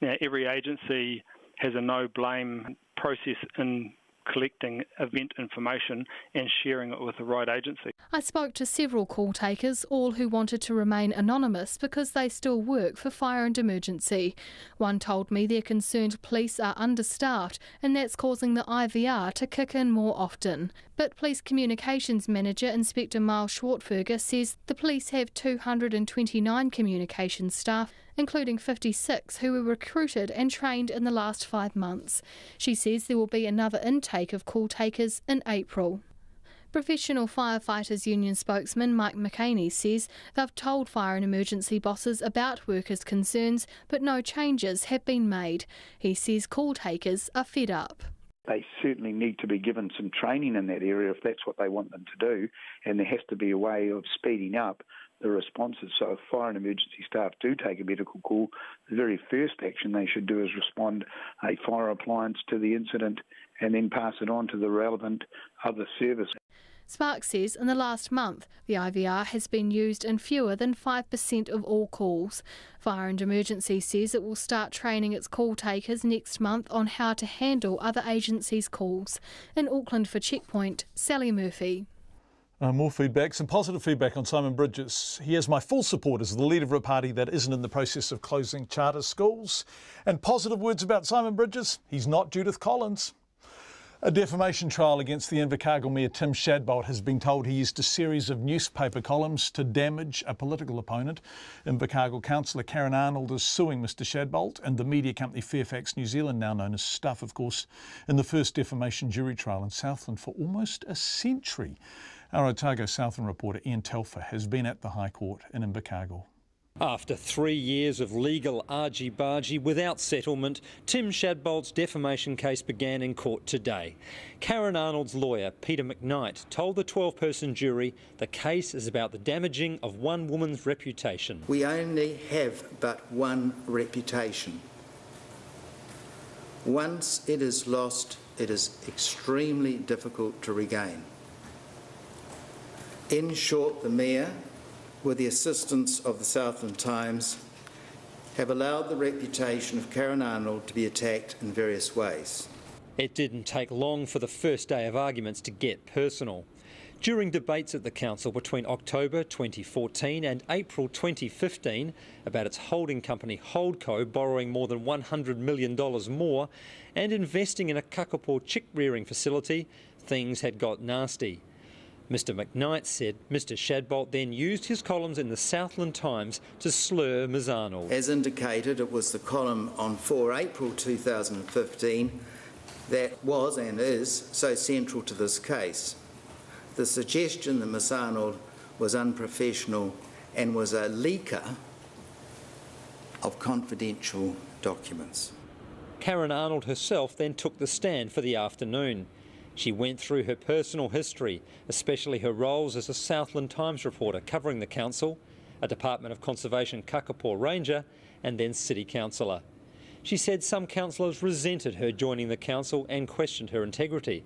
Now, every agency has a no-blame process in collecting event information and sharing it with the right agency. I spoke to several call takers, all who wanted to remain anonymous because they still work for Fire and Emergency. One told me they're concerned police are understaffed and that's causing the IVR to kick in more often. But Police Communications Manager Inspector Miles Schwartberger says the police have 229 communications staff, including 56 who were recruited and trained in the last 5 months. She says there will be another intake of call takers in April. Professional Firefighters Union spokesman Mike McCaney says they've told Fire and Emergency bosses about workers' concerns, but no changes have been made. He says call takers are fed up. They certainly need to be given some training in that area if that's what they want them to do, and there has to be a way of speeding up the responses. So if fire and emergency staff do take a medical call, the very first action they should do is respond a fire appliance to the incident and then pass it on to the relevant other service. Sparks says in the last month, the IVR has been used in fewer than 5% of all calls. Fire and Emergency says it will start training its call takers next month on how to handle other agencies' calls. In Auckland for Checkpoint, Sally Murphy. More feedback, some positive feedback on Simon Bridges. He has my full support as the leader of a party that isn't in the process of closing charter schools. And positive words about Simon Bridges, he's not Judith Collins. A defamation trial against the Invercargill Mayor Tim Shadbolt has been told he used a series of newspaper columns to damage a political opponent. Invercargill councillor Karen Arnold is suing Mr Shadbolt and the media company Fairfax New Zealand, now known as Stuff, of course, in the first defamation jury trial in Southland for almost a century. Our Otago Southland reporter Ian Telfer has been at the High Court in Invercargill. After 3 years of legal argy-bargy without settlement, Tim Shadbolt's defamation case began in court today. Karen Arnold's lawyer, Peter McKnight, told the 12-person jury the case is about the damaging of one woman's reputation. We only have but one reputation. Once it is lost, it is extremely difficult to regain. In short, the Mayor, with the assistance of the Southland Times, have allowed the reputation of Karen Arnold to be attacked in various ways. It didn't take long for the first day of arguments to get personal. During debates at the council between October 2014 and April 2015 about its holding company Holdco borrowing more than $100 million more and investing in a kakapo chick rearing facility, things had got nasty. Mr McKnight said Mr Shadbolt then used his columns in the Southland Times to slur Ms Arnold. As indicated, it was the column on 4 April 2015 that was and is so central to this case. The suggestion that Ms Arnold was unprofessional and was a leaker of confidential documents. Karen Arnold herself then took the stand for the afternoon. She went through her personal history, especially her roles as a Southland Times reporter covering the council, a Department of Conservation kakapo ranger and then city councillor. She said some councillors resented her joining the council and questioned her integrity.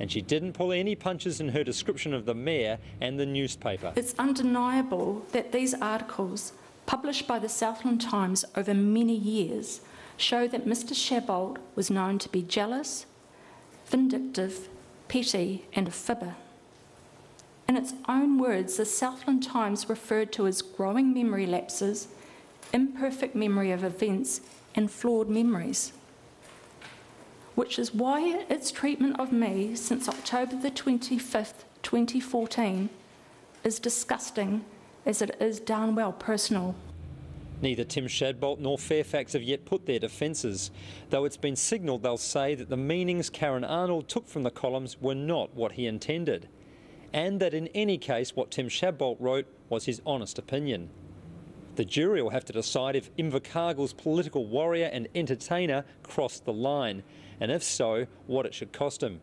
and she didn't pull any punches in her description of the mayor and the newspaper. It's undeniable that these articles, published by the Southland Times over many years, show that Mr. Chabot was known to be jealous, vindictive, petty and a fibber. In its own words, the Southland Times referred to his growing memory lapses, imperfect memory of events and flawed memories, which is why its treatment of me since October the 25th, 2014 is disgusting as it is darn well personal. Neither Tim Shadbolt nor Fairfax have yet put their defences, though it's been signalled they'll say that the meanings Karen Arnold took from the columns were not what he intended, and that in any case what Tim Shadbolt wrote was his honest opinion. The jury will have to decide if Invercargill's political warrior and entertainer crossed the line, and if so, what it should cost him.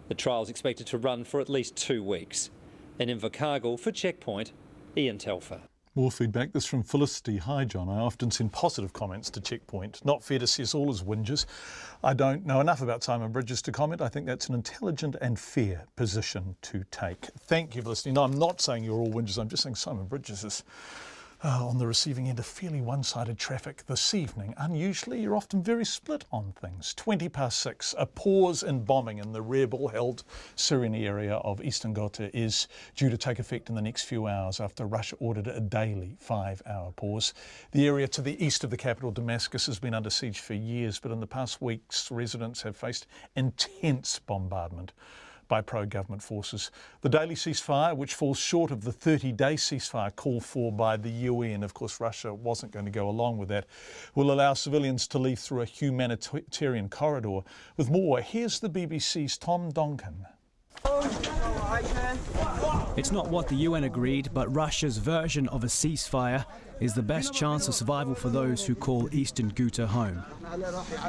The trial's expected to run for at least 2 weeks. In Invercargill, for Checkpoint, Ian Telfer. More feedback. This from Felicity. Hi, John. I often send positive comments to Checkpoint. Not fair to see us all as whingers. I don't know enough about Simon Bridges to comment. I think that's an intelligent and fair position to take. Thank you for listening. No, I'm not saying you're all whingers. I'm just saying Simon Bridges is on the receiving end of fairly one-sided traffic this evening. Unusually, you're often very split on things. 6:20, a pause in bombing in the rebel-held Syrian area of Eastern Ghouta is due to take effect in the next few hours after Russia ordered a daily 5-hour pause. The area to the east of the capital, Damascus, has been under siege for years, but in the past weeks, residents have faced intense bombardment by pro-government forces. The daily ceasefire, which falls short of the 30-day ceasefire called for by the UN, of course Russia wasn't going to go along with that, will allow civilians to leave through a humanitarian corridor. With more, here's the BBC's Tom Donkin. It's not what the UN agreed, but Russia's version of a ceasefire is the best chance of survival for those who call Eastern Ghouta home.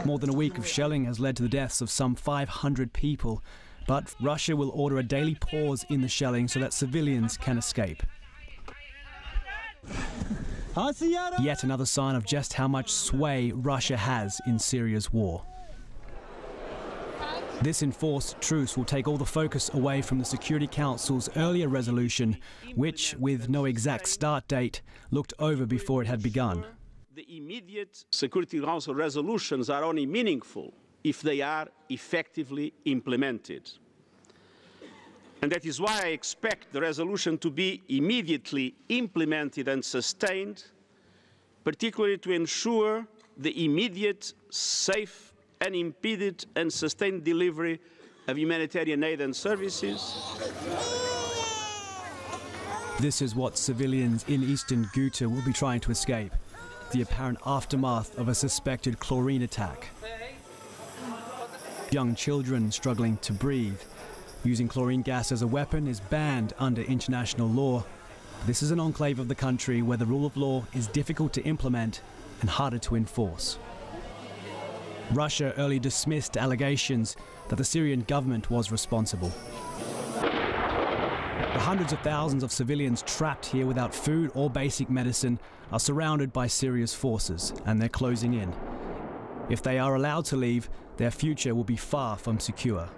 More than a week of shelling has led to the deaths of some 500 people, but Russia will order a daily pause in the shelling so that civilians can escape. Yet another sign of just how much sway Russia has in Syria's war. This enforced truce will take all the focus away from the Security Council's earlier resolution, which, with no exact start date, looked over before it had begun. The immediate Security Council resolutions are only meaningful if they are effectively implemented. And that is why I expect the resolution to be immediately implemented and sustained, particularly to ensure the immediate, safe, unimpeded and sustained delivery of humanitarian aid and services. This is what civilians in Eastern Ghouta will be trying to escape, the apparent aftermath of a suspected chlorine attack. Young children struggling to breathe. Using chlorine gas as a weapon is banned under international law. This is an enclave of the country where the rule of law is difficult to implement and harder to enforce. Russia early dismissed allegations that the Syrian government was responsible. The hundreds of thousands of civilians trapped here without food or basic medicine are surrounded by Syria's forces, and they're closing in. If they are allowed to leave, their future will be far from secure.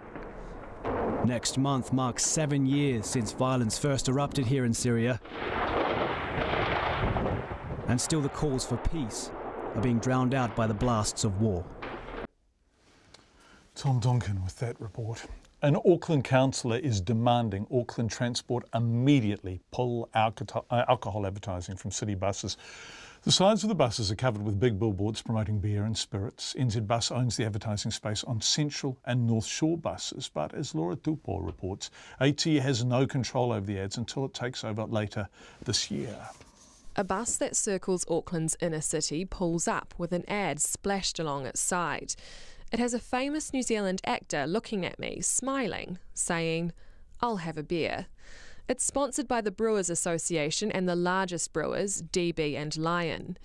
Next month marks 7 years since violence first erupted here in Syria. And still the calls for peace are being drowned out by the blasts of war. Tom Donkin with that report. An Auckland councillor is demanding Auckland Transport immediately pull alcohol advertising from city buses. The sides of the buses are covered with big billboards promoting beer and spirits. NZ Bus owns the advertising space on Central and North Shore buses, but as Laura Tupou reports, AT has no control over the ads until it takes over later this year. A bus that circles Auckland's inner city pulls up with an ad splashed along its side. It has a famous New Zealand actor looking at me, smiling, saying, "I'll have a beer." It's sponsored by the Brewers Association and the largest brewers, DB and Lion.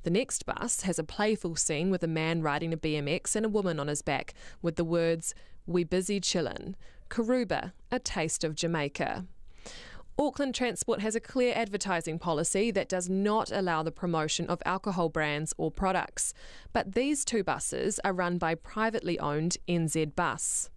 The next bus has a playful scene with a man riding a BMX and a woman on his back with the words, "We busy chillin', Karuba, a taste of Jamaica." Auckland Transport has a clear advertising policy that does not allow the promotion of alcohol brands or products, but these two buses are run by privately owned NZ Bus.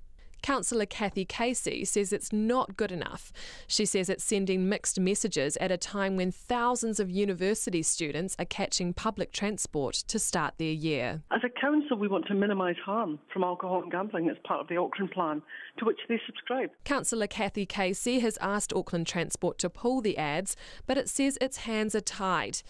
Councillor Kathy Casey says it's not good enough. She says it's sending mixed messages at a time when thousands of university students are catching public transport to start their year. As a council, we want to minimise harm from alcohol and gambling as part of the Auckland plan, to which they subscribe. Councillor Kathy Casey has asked Auckland Transport to pull the ads, but it says its hands are tied.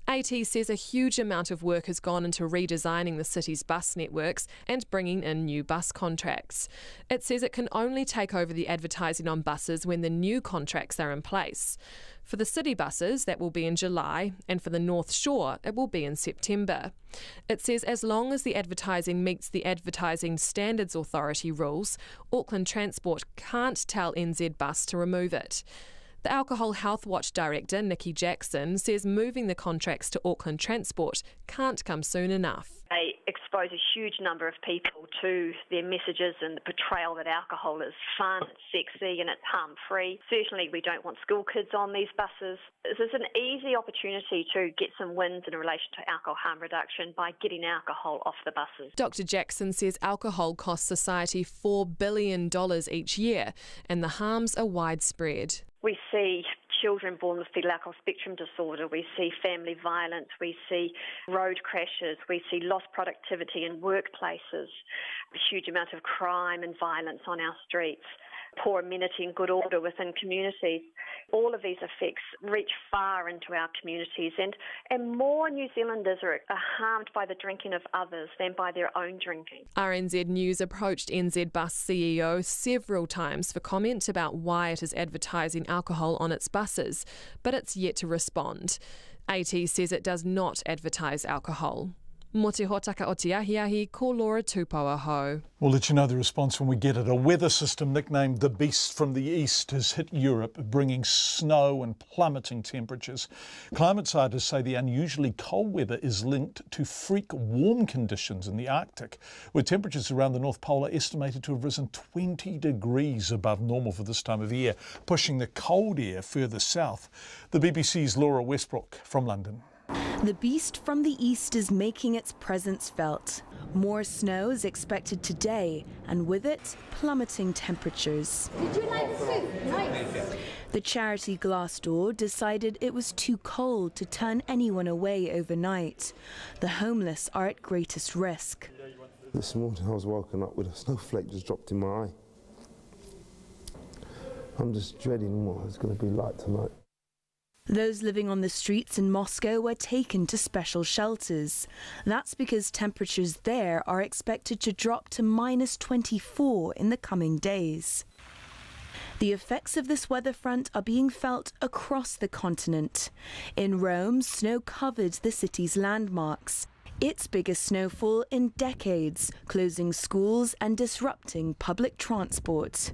AT says a huge amount of work has gone into redesigning the city's bus networks and bringing in new bus contracts. It says it can only take over the advertising on buses when the new contracts are in place. For the city buses, that will be in July, and for the North Shore, it will be in September. It says as long as the advertising meets the Advertising Standards Authority rules, Auckland Transport can't tell NZ Bus to remove it. The Alcohol Health Watch Director, Nikki Jackson, says moving the contracts to Auckland Transport can't come soon enough. They expose a huge number of people to their messages and the portrayal that alcohol is fun, it's sexy and it's harm-free. Certainly we don't want school kids on these buses. This is an easy opportunity to get some wins in relation to alcohol harm reduction by getting alcohol off the buses. Dr Jackson says alcohol costs society $4 billion each year and the harms are widespread. We see children born with fetal alcohol spectrum disorder, we see family violence, we see road crashes, we see lost productivity in workplaces, a huge amount of crime and violence on our streets, poor amenity and good order within communities. All of these effects reach far into our communities and more New Zealanders are harmed by the drinking of others than by their own drinking. RNZ News approached NZ Bus CEO several times for comment about why it is advertising alcohol on its buses, but it's yet to respond. AT says it does not advertise alcohol. Mo te hotaka o te ahiahi, ko Laura Tupou ho. We'll let you know the response when we get it. A weather system nicknamed the Beast from the East has hit Europe, bringing snow and plummeting temperatures. Climate scientists say the unusually cold weather is linked to freak warm conditions in the Arctic, where temperatures around the North Pole are estimated to have risen 20 degrees above normal for this time of year, pushing the cold air further south. The BBC's Laura Westbrook from London. The beast from the east is making its presence felt. More snow is expected today, and with it, plummeting temperatures. Did you like soup? Nice. The charity Glassdoor decided it was too cold to turn anyone away overnight. The homeless are at greatest risk. This morning I was woken up with a snowflake just dropped in my eye. I'm just dreading what it's going to be like tonight. Those living on the streets in Moscow were taken to special shelters. That's because temperatures there are expected to drop to -24 in the coming days. The effects of this weather front are being felt across the continent. In Rome, snow covered the city's landmarks. Its biggest snowfall in decades, closing schools and disrupting public transport.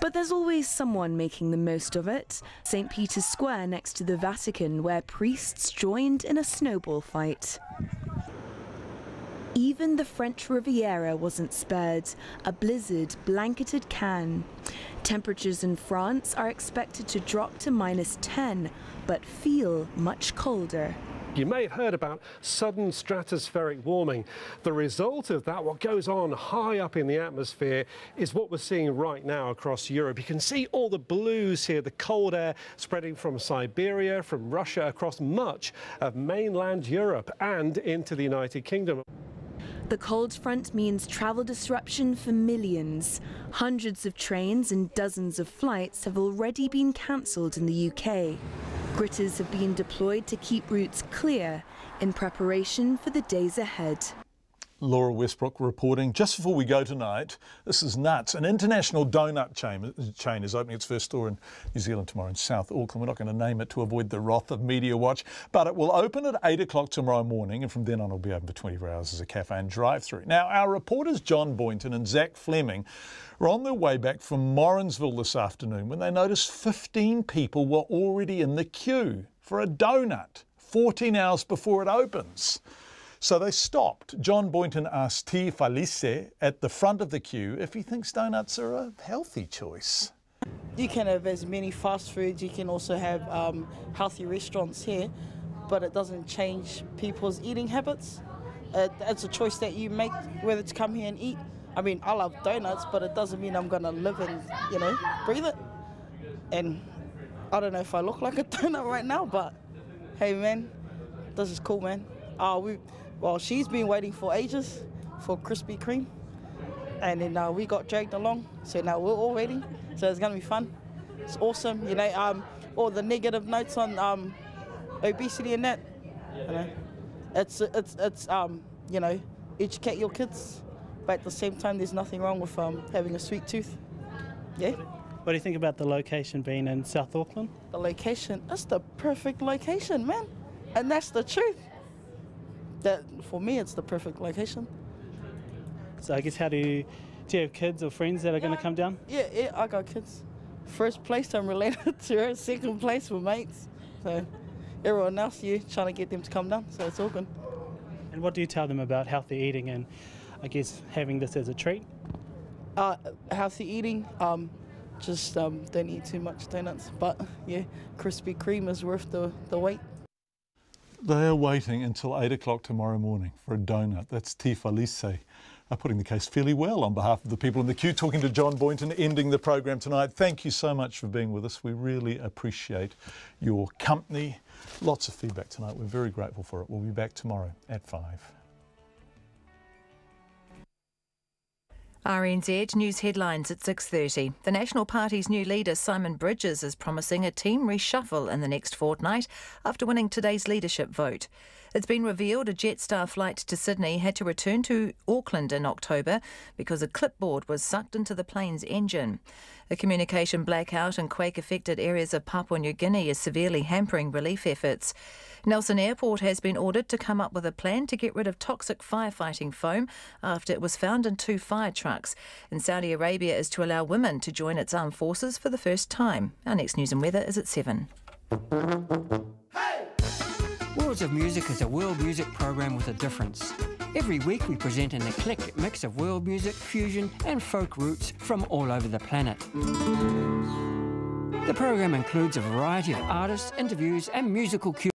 But there's always someone making the most of it. St. Peter's Square next to the Vatican, where priests joined in a snowball fight. Even the French Riviera wasn't spared. A blizzard blanketed Cannes. Temperatures in France are expected to drop to -10, but feel much colder. You may have heard about sudden stratospheric warming. The result of that, what goes on high up in the atmosphere, is what we're seeing right now across Europe. You can see all the blues here, the cold air spreading from Siberia, from Russia, across much of mainland Europe and into the United Kingdom. The cold front means travel disruption for millions. Hundreds of trains and dozens of flights have already been cancelled in the UK. Gritters have been deployed to keep routes clear in preparation for the days ahead. Laura Westbrook reporting. Just before we go tonight, this is nuts. An international donut chain is opening its first store in New Zealand tomorrow in South Auckland. We're not going to name it to avoid the wrath of Media Watch, but it will open at 8 o'clock tomorrow morning, and from then on it'll be open for 24 hours as a cafe and drive-through. Now, our reporters John Boynton and Zach Fleming were on their way back from Morrinsville this afternoon when they noticed 15 people were already in the queue for a donut 14 hours before it opens. So they stopped. John Boynton asked T. Felice at the front of the queue if he thinks donuts are a healthy choice. You can have as many fast foods, you can also have healthy restaurants here, but it doesn't change people's eating habits. It's a choice that you make whether to come here and eat. I mean, I love donuts, but it doesn't mean I'm going to live and, you know, breathe it. And I don't know if I look like a donut right now, but hey, man, this is cool, man. Well, she's been waiting for ages for Krispy Kreme. And then we got dragged along, so now we're all waiting. So it's going to be fun. It's awesome, you know. All the negative notes on obesity and that, you know. It's you know, educate your kids, but at the same time, there's nothing wrong with having a sweet tooth. Yeah. What do you think about the location being in South Auckland? The location, it's the perfect location, man. And that's the truth. That, for me, it's the perfect location. So I guess do you have kids or friends that are going to come down? Yeah, I got kids. First place I'm related to her, second place with mates. So everyone else, you trying to get them to come down, so it's all good. And what do you tell them about healthy eating and I guess having this as a treat? Healthy eating, just don't eat too much donuts. But yeah, Krispy Kreme is worth the wait. They are waiting until 8 o'clock tomorrow morning for a donut. That's Tifa Lise. Putting the case fairly well on behalf of the people in the queue, talking to John Boynton, ending the program tonight. Thank you so much for being with us. We really appreciate your company. Lots of feedback tonight. We're very grateful for it. We'll be back tomorrow at 5. RNZ News headlines at 6:30. The National Party's new leader, Simon Bridges, is promising a team reshuffle in the next fortnight after winning today's leadership vote. It's been revealed a Jetstar flight to Sydney had to return to Auckland in October because a clipboard was sucked into the plane's engine. A communication blackout in quake-affected areas of Papua New Guinea is severely hampering relief efforts. Nelson Airport has been ordered to come up with a plan to get rid of toxic firefighting foam after it was found in 2 fire trucks. And Saudi Arabia is to allow women to join its armed forces for the first time. Our next news and weather is at 7. Worlds of Music is a world music program with a difference. Every week we present an eclectic mix of world music, fusion and folk roots from all over the planet. The program includes a variety of artists, interviews and musical cues.